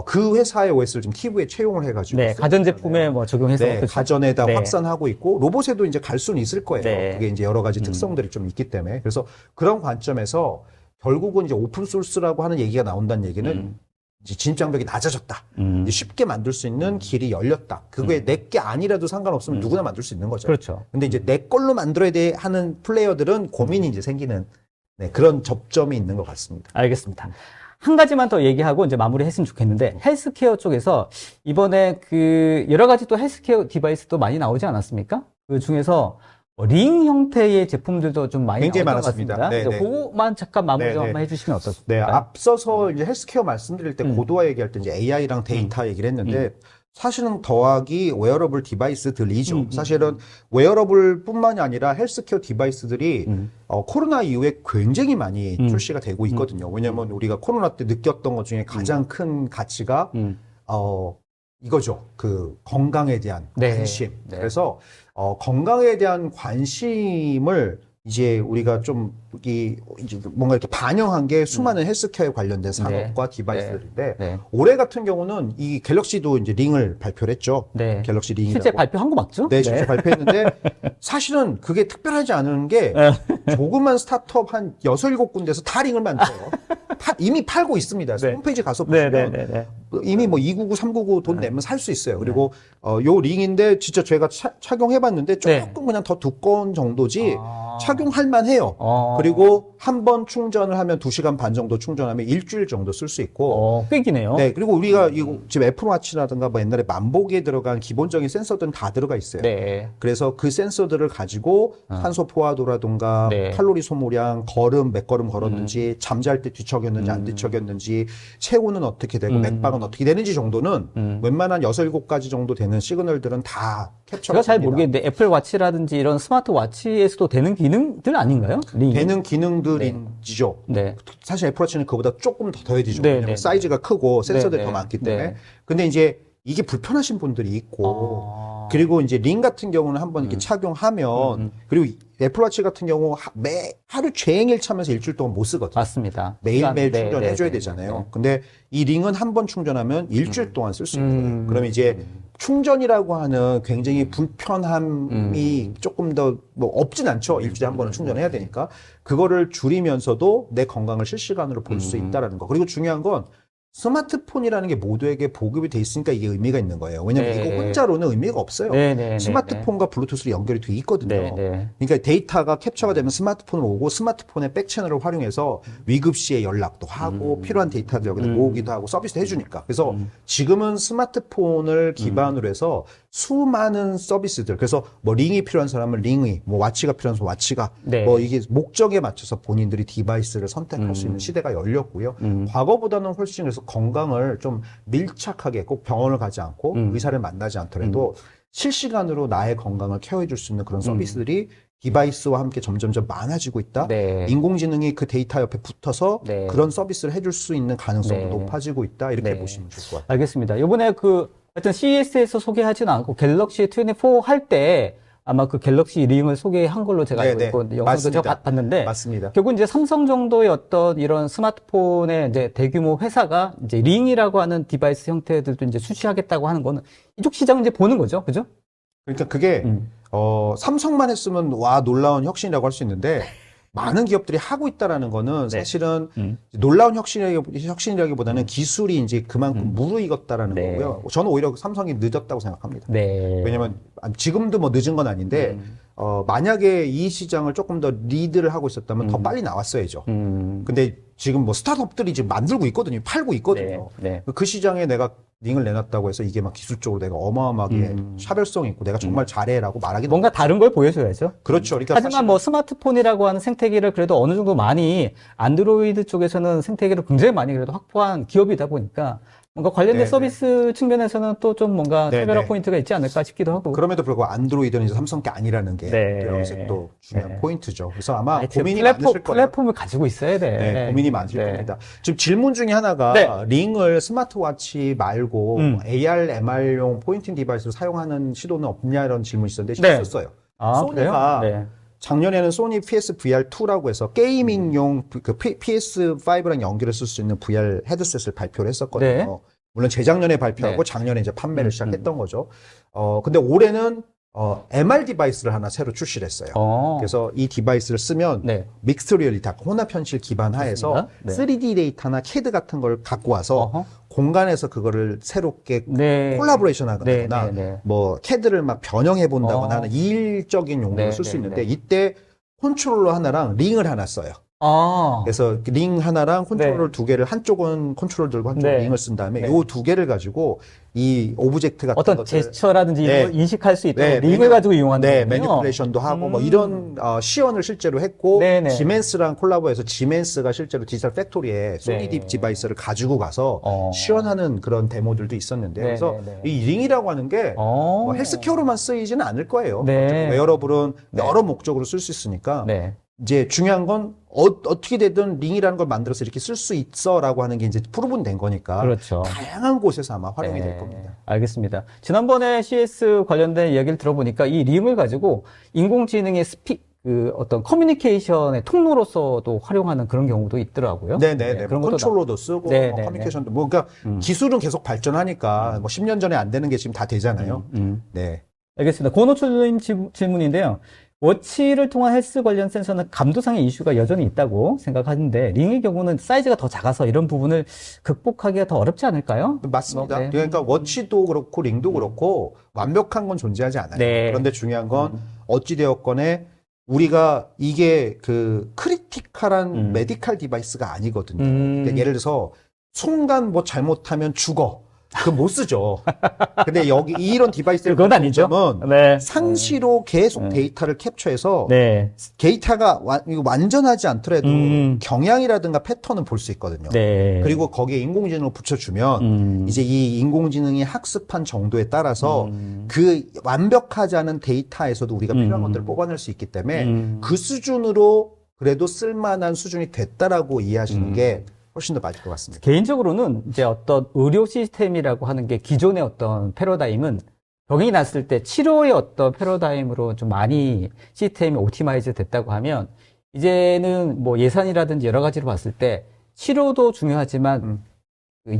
그 회사의 OS를 지금 TV에 채용을 해가지고 네, 가전제품에 뭐 적용해서. 네, 그렇죠? 가전에다 네. 확산하고 있고 로봇에도 이제 갈 수는 있을 거예요. 네. 그게 이제 여러 가지 특성들이 좀 있기 때문에 그래서 그런 관점에서 결국은 이제 오픈 소스라고 하는 얘기가 나온다는 얘기는 이제 진입 장벽이 낮아졌다. 이제 쉽게 만들 수 있는 길이 열렸다. 그게 내 게 아니라도 상관없으면 누구나 만들 수 있는 거죠. 그렇죠. 근데 이제 내 걸로 만들어야 돼 하는 플레이어들은 고민이 이제 생기는 그런 접점이 있는 것 같습니다. 알겠습니다. 한 가지만 더 얘기하고 이제 마무리했으면 좋겠는데 헬스케어 쪽에서 이번에 그 여러 가지 또 헬스케어 디바이스도 많이 나오지 않았습니까? 그 중에서 링 형태의 제품들도 좀 많이 굉장히 나온 것 많았습니다. 같습니다. 네, 네. 그거만 잠깐 마무리 네, 좀 네. 한번 해주시면 네, 어떻습니까? 앞서서 이제 헬스케어 말씀드릴 때 고도화 얘기할 때 이제 AI랑 데이터 얘기를 했는데 사실은 더하기 웨어러블 디바이스들이죠. 사실은 웨어러블 뿐만이 아니라 헬스케어 디바이스들이 코로나 이후에 굉장히 많이 출시가 되고 있거든요. 왜냐하면 우리가 코로나 때 느꼈던 것 중에 가장 큰 가치가 이거죠. 그 건강에 대한 네. 관심. 네. 그래서 건강에 대한 관심을 이제 우리가 좀 이제 뭔가 이렇게 반영한 게 수많은 헬스케어에 관련된 산업과 디바이스들인데 네. 올해 같은 경우는 이 갤럭시도 이제 링을 발표를 했죠. 네. 갤럭시 링이라고. 실제 발표한 거 맞죠? 네, 실제 발표했는데 사실은 그게 특별하지 않은 게 조그만 스타트업 한 6, 7군데서 다 링을 만들어요. 이미 팔고 있습니다. 네. 홈페이지 가서 네, 보시면 네, 네, 네. 이미 뭐 299, 399 돈 내면 살 수 있어요. 그리고 요 링인데 진짜 제가 착용해봤는데 조금 그냥 더 두꺼운 정도지 착용할 만해요. 그리고 한 번 충전을 하면 2시간 반 정도 충전하면 일주일 정도 쓸 수 있고. 꽤 기네요. 네, 그리고 우리가 이거 지금 애플워치라든가 뭐 옛날에 만보기에 들어간 기본적인 센서들은 다 들어가 있어요. 네. 그래서 그 센서들을 가지고 산소 포화도라든가 칼로리 소모량, 걸음, 몇 걸음 걸었는지, 잠잘 때 뒤척였는지 안 뒤척였는지, 체온은 어떻게 되고 맥박은 어떻게 되는지 정도는 웬만한 6, 7가지 정도 되는 시그널들은 다 캡처가 제가 잘 됩니다. 모르겠는데 애플워치라든지 이런 스마트워치에서도 되는 기능들 아닌가요? 링이? 되는 기능들인지죠. 네. 사실 애플워치는 그보다 조금 더 더해지죠. 네, 왜냐면 네. 사이즈가 크고 센서들이 네, 더 네. 많기 때문에. 네. 근데 이제 이게 불편하신 분들이 있고, 그리고 이제 링 같은 경우는 한번 이렇게 착용하면, 그리고 애플워치 같은 경우 하루 종일 차면서 일주일 동안 못 쓰거든요. 맞습니다. 매일매일 네, 충전해줘야 네, 되잖아요. 네. 근데 이 링은 한 번 충전하면 일주일 동안 쓸 수 있는 거예요. 그러면 이제 충전이라고 하는 굉장히 불편함이 조금 더 뭐 없진 않죠. 일주일에 한 번은 충전해야 되니까. 그거를 줄이면서도 내 건강을 실시간으로 볼 수 있다라는 거. 그리고 중요한 건 스마트폰이라는 게 모두에게 보급이 돼 있으니까 이게 의미가 있는 거예요. 왜냐면 네. 이거 혼자로는 의미가 없어요. 네, 네, 네, 스마트폰과 블루투스로 연결이 돼 있거든요. 네, 네. 그러니까 데이터가 캡처가 되면 스마트폰으로 오고 스마트폰의 백채널을 활용해서 위급 시에 연락도 하고 필요한 데이터를 여기다 모으기도 하고 서비스도 해주니까. 그래서 지금은 스마트폰을 기반으로 해서 수많은 서비스들. 그래서 뭐 링이 필요한 사람은 링이, 뭐 와치가 필요한 사람은 와치가, 네. 뭐 이게 목적에 맞춰서 본인들이 디바이스를 선택할 수 있는 시대가 열렸고요. 과거보다는 훨씬 그래서 건강을 좀 밀착하게 꼭 병원을 가지 않고 의사를 만나지 않더라도 실시간으로 나의 건강을 케어해 줄 수 있는 그런 서비스들이 디바이스와 함께 점점점 많아지고 있다. 네. 인공지능이 그 데이터 옆에 붙어서 네. 그런 서비스를 해줄 수 있는 가능성도 네. 높아지고 있다. 이렇게 네. 보시면 좋을 것 같아요. 알겠습니다. 이번에 하여튼 CES에서 소개하지는 않고 갤럭시 24 할 때 아마 그 갤럭시 링을 소개한 걸로 제가 알고 네, 네. 있고 영상도 맞습니다. 제가 봤는데 맞습니다. 결국 이제 삼성 정도의 어떤 이런 스마트폰의 이제 대규모 회사가 이제 링이라고 하는 디바이스 형태들도 이제 출시하겠다고 하는 거는 이쪽 시장을 이제 보는 거죠. 그죠? 그러니까 그게 삼성만 했으면 와 놀라운 혁신이라고 할 수 있는데 많은 기업들이 하고 있다라는 거는 사실은 놀라운 혁신이라기보다는 기술이 이제 그만큼 무르익었다라는 네. 거고요. 저는 오히려 삼성이 늦었다고 생각합니다. 네. 왜냐면 지금도 뭐 늦은 건 아닌데 만약에 이 시장을 조금 더 리드를 하고 있었다면 더 빨리 나왔어야죠. 근데 지금 뭐 스타트업들이 지금 만들고 있거든요. 팔고 있거든요. 네. 그 시장에 내가 링을 내놨다고 해서 이게 막 기술적으로 내가 어마어마하게 차별성이 있고 내가 정말 잘해라고 말하기는 뭔가 다른 걸 보여줘야죠. 그렇죠. 그러니까 하지만 뭐 스마트폰이라고 하는 생태계를 그래도 어느 정도 많이 안드로이드 쪽에서는 생태계를 굉장히 많이 그래도 확보한 기업이다 보니까 뭔가 관련된 네, 서비스 측면에서는 또 좀 뭔가 네, 차별화 네. 포인트가 있지 않을까 싶기도 하고. 그럼에도 불구하고 안드로이드는 이제 삼성 게 아니라는 게 네. 여기서 또 중요한 네. 포인트죠. 그래서 아마 하여튼 고민이 많으실 거예요. 플랫폼을 가지고 있어야 돼. 네, 고민이 많으실 네. 겁니다. 지금 질문 중에 하나가 네. 링을 스마트워치 말고 AR, MR용 포인팅 디바이스로 사용하는 시도는 없냐 이런 질문이 있었는데 네. 있었어요. 아, 소니가 그래요? 네. 작년에는 소니 PSVR2라고 해서 게이밍용 그 PS5랑 연결해서 쓸 수 있는 VR 헤드셋을 발표를 했었거든요. 네. 물론 재작년에 발표하고 네. 작년에 이제 판매를 시작했던 거죠. 근데 올해는 MR 디바이스를 하나 새로 출시를 했어요. 그래서 이 디바이스를 쓰면 네. 믹스드 리얼리티, 혼합 현실 기반 하에서 네. 3D 데이터나 CAD 같은 걸 갖고 와서 어허. 공간에서 그거를 새롭게 네. 콜라보레이션 하거나 네, 네, 네. 뭐 CAD를 막 변형해 본다거나 하는 일적인 용도로 네, 쓸 수 네, 있는데 네. 이때 컨트롤러 하나랑 링을 하나 써요. 그래서 링 하나랑 컨트롤러 두 개를 한쪽은 컨트롤 들고 한쪽은 네. 링을 쓴 다음에 네. 요 두 개를 가지고 이 오브젝트 같은 어떤 것들 제스처라든지 이런 네. 걸 인식할 수 있도록 네, 링을 가지고 이용하는 네, 거군요. 매니플레이션도 하고 뭐 이런 시연을 실제로 했고 네네. 지멘스랑 콜라보해서 지멘스가 실제로 디지털 팩토리에 소니 네. 디바이스를 가지고 가서 시연하는 그런 데모들도 있었는데 네, 그래서 네, 네. 이 링이라고 하는 게 뭐 헬스케어로만 쓰이지는 않을 거예요. 네. 웨어러블은 여러 목적으로 쓸 수 있으니까 네. 이제 중요한 건 어떻게 되든 링이라는 걸 만들어서 이렇게 쓸 수 있어라고 하는 게 이제 프로분 된 거니까 그렇죠. 다양한 곳에서 아마 활용이 네, 될 겁니다. 알겠습니다. 지난번에 CS 관련된 이야기를 들어보니까 이 링을 가지고 인공지능의 어떤 커뮤니케이션의 통로로서도 활용하는 그런 경우도 있더라고요. 네네네. 그런 것도 컨트롤러도 쓰고, 네네네. 뭐 커뮤니케이션도, 뭐, 그러니까 기술은 계속 발전하니까, 뭐 10년 전에 안 되는 게 지금 다 되잖아요. 네. 알겠습니다. 권호철님 질문인데요. 워치를 통한 헬스 관련 센서는 감도상의 이슈가 여전히 있다고 생각하는데 링의 경우는 사이즈가 더 작아서 이런 부분을 극복하기가 더 어렵지 않을까요? 맞습니다. 네. 그러니까 워치도 그렇고 링도 그렇고 완벽한 건 존재하지 않아요. 네. 그런데 중요한 건 어찌되었건에 우리가 이게 그 크리티컬한 메디컬 디바이스가 아니거든요. 그러니까 예를 들어서 순간 뭐 잘못하면 죽어. 그거 못 쓰죠. 근데 여기 이런 디바이스의 그건 아니죠. 장점은 네. 상시로 계속 데이터를 캡처해서 네. 데이터가 이거 완전하지 않더라도 음. 경향이라든가 패턴은 볼 수 있거든요. 네. 그리고 거기에 인공지능을 붙여주면 이제 이 인공지능이 학습한 정도에 따라서 그 완벽하지 않은 데이터에서도 우리가 필요한 것들을 뽑아낼 수 있기 때문에 그 수준으로 그래도 쓸만한 수준이 됐다라고 이해하시는 게 훨씬 더 맞을 것 같습니다. 개인적으로는 이제 어떤 의료 시스템이라고 하는 게 기존의 어떤 패러다임은 병이 났을 때 치료의 어떤 패러다임으로 좀 많이 시스템이 옵티마이즈 됐다고 하면 이제는 뭐 예산이라든지 여러 가지로 봤을 때 치료도 중요하지만 그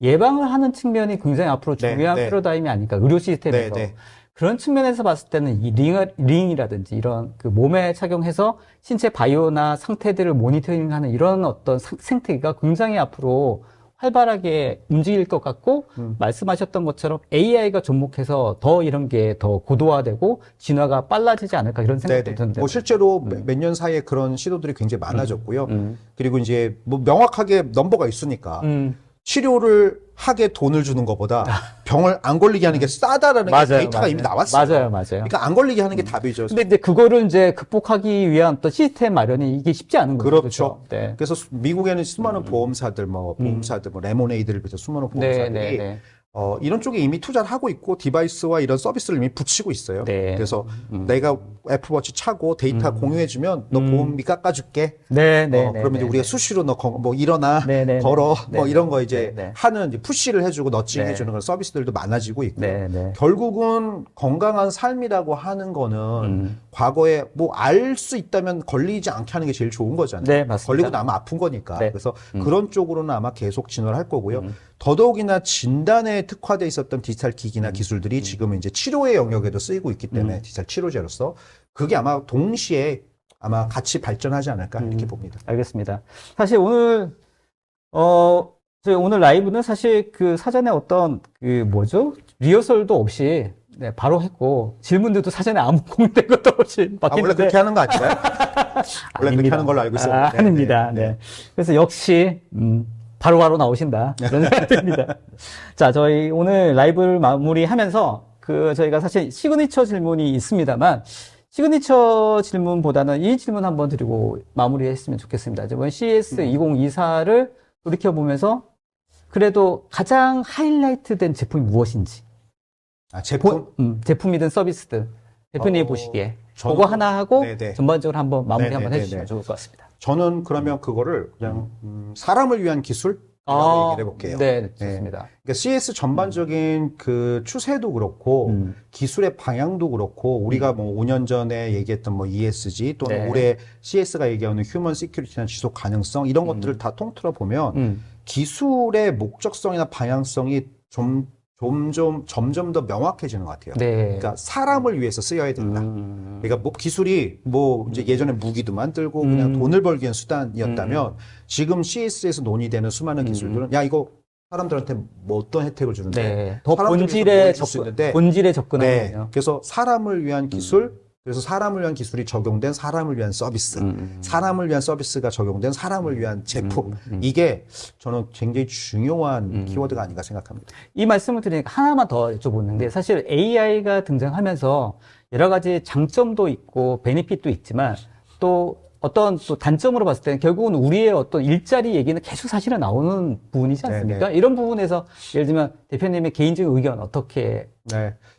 예방을 하는 측면이 굉장히 앞으로 네, 중요한 네. 패러다임이 아닐까 의료 시스템에서 네, 네. 그런 측면에서 봤을 때는 이 링이라든지 이런 그 몸에 착용해서 신체 바이오나 상태들을 모니터링하는 이런 어떤 생태계가 굉장히 앞으로 활발하게 움직일 것 같고 말씀하셨던 것처럼 AI가 접목해서 더 이런 게 더 고도화되고 진화가 빨라지지 않을까 이런 생각도 네네. 드는데. 뭐 실제로 몇 년 사이에 그런 시도들이 굉장히 많아졌고요. 그리고 이제 뭐 명확하게 넘버가 있으니까 치료를 하게 돈을 주는 것보다 병을 안 걸리게 하는 게 싸다라는 게 맞아요, 데이터가 맞아요. 이미 나왔어요. 맞아요. 그러니까 안 걸리게 하는 게 답이죠. 근데 이제 그거를 이제 극복하기 위한 또 시스템 마련이 이게 쉽지 않은 거죠. 그렇죠. 네. 그래서 미국에는 수많은 보험사들, 뭐 레모네이드를 비롯해 수많은 보험사들이 이런 쪽에 이미 투자를 하고 있고 디바이스와 이런 서비스를 이미 붙이고 있어요. 네. 그래서 내가 애플워치 차고 데이터 공유해주면 너 보험비 깎아줄게. 그러면 이제 우리가 수시로 너 뭐 일어나, 걸어, 뭐 이런 거 이제 하는 이제 푸시를 해주고 너칭 해주는 그런 서비스들도 많아지고 있고요. 결국은 건강한 삶이라고 하는 거는 과거에 뭐 알 수 있다면 걸리지 않게 하는 게 제일 좋은 거잖아요. 네, 맞습니다. 걸리고 나면 아픈 거니까. 네. 그래서 그런 쪽으로는 아마 계속 진화를 할 거고요. 더더욱이나 진단에 특화돼 있었던 디지털 기기나 기술들이 지금은 이제 치료의 영역에도 쓰이고 있기 때문에 디지털 치료제로서 그게 아마 동시에 아마 같이 발전하지 않을까 이렇게 봅니다. 알겠습니다. 사실 오늘 저희 오늘 라이브는 사실 그 사전에 어떤 그 뭐죠? 리허설도 없이 바로 했고 질문들도 사전에 아무 공유된 것도 없이 원래 바뀌는데 그렇게 하는 거 아닌가요? 원래 그렇게 하는 걸로 알고 있어요. 아닙니다. 네. 그래서 역시 바로바로 나오신다. 그런 생각이 듭니다. 자, 저희 오늘 라이브를 마무리하면서 저희가 사실 시그니처 질문이 있습니다만 시그니처 질문보다는 이 질문 한번 드리고 마무리했으면 좋겠습니다. 이번 CES 2024를 돌이켜보면서 그래도 가장 하이라이트 된 제품이 무엇인지. 제품? 제품이든 서비스든 대표님이 보시기에 그거 하나 하고 전반적으로 한번 마무리 한번 해주시면 좋을 것 같습니다. 저는 그러면 그거를 그냥 사람을 위한 기술이라고 얘기를 해볼게요. 네, 좋습니다. 그러니까 CS 전반적인 그 추세도 그렇고 기술의 방향도 그렇고 우리가 뭐 5년 전에 얘기했던 뭐 ESG 또는 올해 CS가 얘기하는 휴먼 시큐리티나 지속 가능성 이런 것들을 다 통틀어 보면 기술의 목적성이나 방향성이 점점 더 명확해지는 것 같아요. 그러니까 사람을 위해서 쓰여야 된다. 그러니까 뭐 기술이 뭐 이제 예전에 무기도 만들고 그냥 돈을 벌기 위한 수단이었다면 지금 CS에서 논의되는 수많은 기술들은 야 이거 사람들한테 뭐 어떤 혜택을 주는데 더 본질에 접근하는 거예요. 그래서 사람을 위한 기술 그래서 사람을 위한 기술이 적용된 사람을 위한 서비스, 사람을 위한 서비스가 적용된 사람을 위한 제품. 이게 저는 굉장히 중요한 키워드가 아닌가 생각합니다. 이 말씀을 드리니까 하나만 더 여쭤보는데 사실 AI가 등장하면서 여러 가지 장점도 있고 베네핏도 있지만 또 어떤 또 단점으로 봤을 때는 결국은 우리의 어떤 일자리 얘기는 계속 사실은 나오는 부분이지 않습니까? 이런 부분에서 예를 들면 대표님의 개인적인 의견 어떻게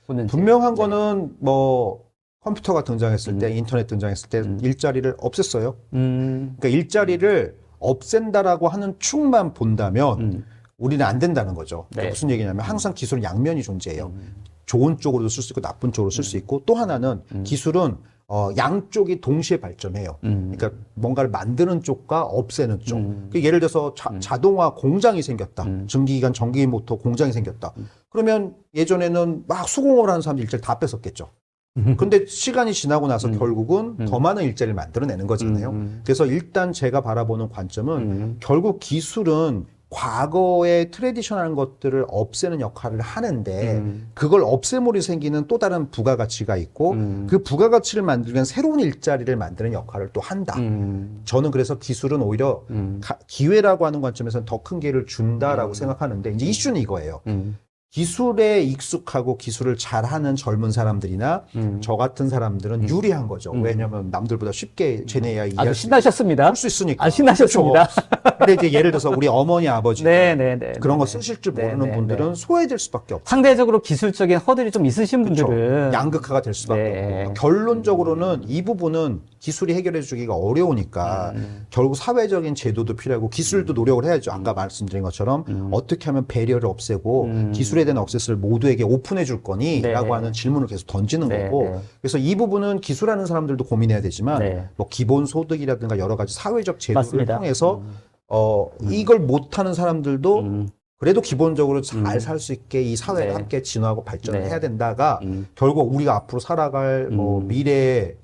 보는지. 분명한 거는 뭐 컴퓨터가 등장했을 때, 인터넷 등장했을 때 일자리를 없앴어요. 그러니까 일자리를 없앤다라고 하는 축만 본다면 우리는 안 된다는 거죠. 그러니까 무슨 얘기냐면 항상 기술은 양면이 존재해요. 좋은 쪽으로도 쓸 수 있고 나쁜 쪽으로 쓸 수 있고 또 하나는 기술은 양쪽이 동시에 발전해요. 그러니까 뭔가를 만드는 쪽과 없애는 쪽. 그러니까 예를 들어서 자동화 공장이 생겼다. 전기기관, 전기모터 공장이 생겼다. 그러면 예전에는 막 수공업을 하는 사람들 일자리 다 뺏었겠죠. 근데 시간이 지나고 나서 결국은 더 많은 일자리를 만들어내는 거잖아요. 그래서 일단 제가 바라보는 관점은 결국 기술은 과거의 트레디셔널한 것들을 없애는 역할을 하는데 그걸 없애물이 생기는 또 다른 부가가치가 있고 그 부가가치를 만들면 새로운 일자리를 만드는 역할을 또 한다. 저는 그래서 기술은 오히려 기회라고 하는 관점에서는 더 큰 기회를 준다라고 생각하는데 이제 이슈는 이거예요. 기술에 익숙하고 기술을 잘하는 젊은 사람들이나 저 같은 사람들은 유리한 거죠. 왜냐하면 남들보다 쉽게 제네야 아주 신나셨습니다. 할수 있으니까. 아주 신나셨습니다. 그렇죠. 근데 이제 예를 들어서 우리 어머니 아버지 네네네. 그런 거 쓰실 줄 모르는 분들은 소외될 수밖에 없고 상대적으로 기술적인 허들이 좀 있으신 분들은 양극화가 될 수밖에 없고 결론적으로는 이 부분은 기술이 해결해 주기가 어려우니까 결국 사회적인 제도도 필요하고 기술도 노력을 해야죠. 아까 말씀드린 것처럼 어떻게 하면 배려를 없애고 기술에 대한 액세스를 모두에게 오픈해 줄 거니? 라고 하는 질문을 계속 던지는 거고 그래서 이 부분은 기술하는 사람들도 고민해야 되지만 뭐 기본소득이라든가 여러 가지 사회적 제도를 맞습니다. 통해서 이걸 못하는 사람들도 그래도 기본적으로 잘 살 수 있게 이 사회가 함께 진화하고 발전을 해야 된다가 결국 우리가 앞으로 살아갈 뭐 미래의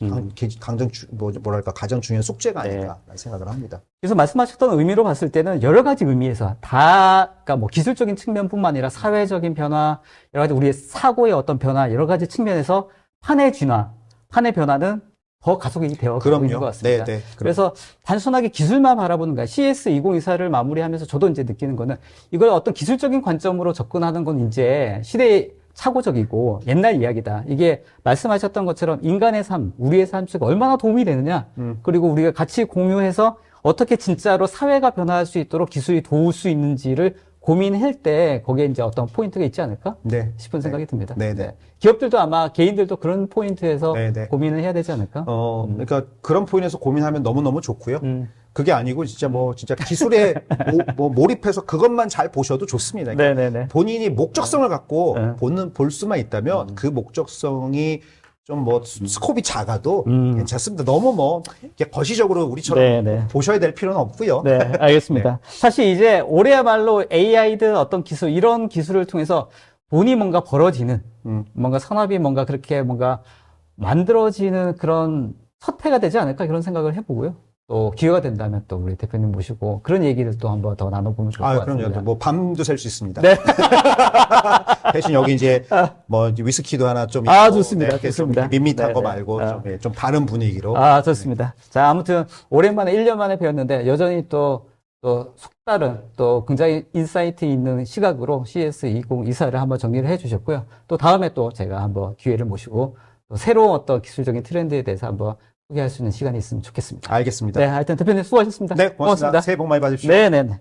가장 중요한 숙제가 아닐까라는 생각을 합니다. 그래서 말씀하셨던 의미로 봤을 때는 여러 가지 의미에서 그러니까 뭐 기술적인 측면뿐만 아니라 사회적인 변화, 여러 가지 우리의 사고의 어떤 변화, 여러 가지 측면에서 판의 진화, 판의 변화는 더 가속이 되어 가고 있는 것 같습니다. 네, 그래서 단순하게 기술만 바라보는 거야. CS2024를 마무리하면서 저도 이제 느끼는 거는 이걸 어떤 기술적인 관점으로 접근하는 건 이제 시대의 착오적이고 옛날 이야기다. 이게 말씀하셨던 것처럼 인간의 삶, 우리의 삶 속에 얼마나 도움이 되느냐. 그리고 우리가 같이 공유해서 어떻게 진짜로 사회가 변화할 수 있도록 기술이 도울 수 있는지를 고민할 때 거기에 이제 어떤 포인트가 있지 않을까 싶은 생각이 듭니다. 기업들도 아마 개인들도 그런 포인트에서 고민을 해야 되지 않을까? 그러니까 그런 포인트에서 고민하면 너무너무 좋고요. 그게 아니고 진짜 기술에 몰입해서 그것만 잘 보셔도 좋습니다. 그러니까 본인이 목적성을 갖고 볼 수만 있다면 그 목적성이 좀 스콥이 작아도 괜찮습니다. 너무 이렇게 거시적으로 우리처럼 보셔야 될 필요는 없고요. 네, 알겠습니다. 사실 이제 올해야말로 AI든 어떤 기술, 이런 기술을 통해서 돈이 뭔가 벌어지는, 뭔가 산업이 뭔가 그렇게 뭔가 만들어지는 그런 첫 해가 되지 않을까 그런 생각을 해보고요. 또 기회가 된다면 또 우리 대표님 모시고 그런 얘기를 또 한번 더 나눠보면 좋을 것 같습니다. 그럼요. 뭐 밤도 샐 수 있습니다. 네. 대신 여기 이제 뭐 위스키도 하나 좀 있고, 좋습니다. 좋습니다. 밋밋한 거 말고 좀 다른 분위기로. 좋습니다. 자, 아무튼 오랜만에 1년 만에 배웠는데 여전히 또 색다른 또 굉장히 인사이트 있는 시각으로 CS2024를 한번 정리를 해주셨고요. 또 다음에 또 제가 한번 기회를 모시고 또 새로운 어떤 기술적인 트렌드에 대해서 한번 소개할 수 있는 시간이 있으면 좋겠습니다. 알겠습니다. 네, 하여튼 대표님 수고하셨습니다. 네, 고맙습니다. 새해 복 많이 받으십시오. 네네네.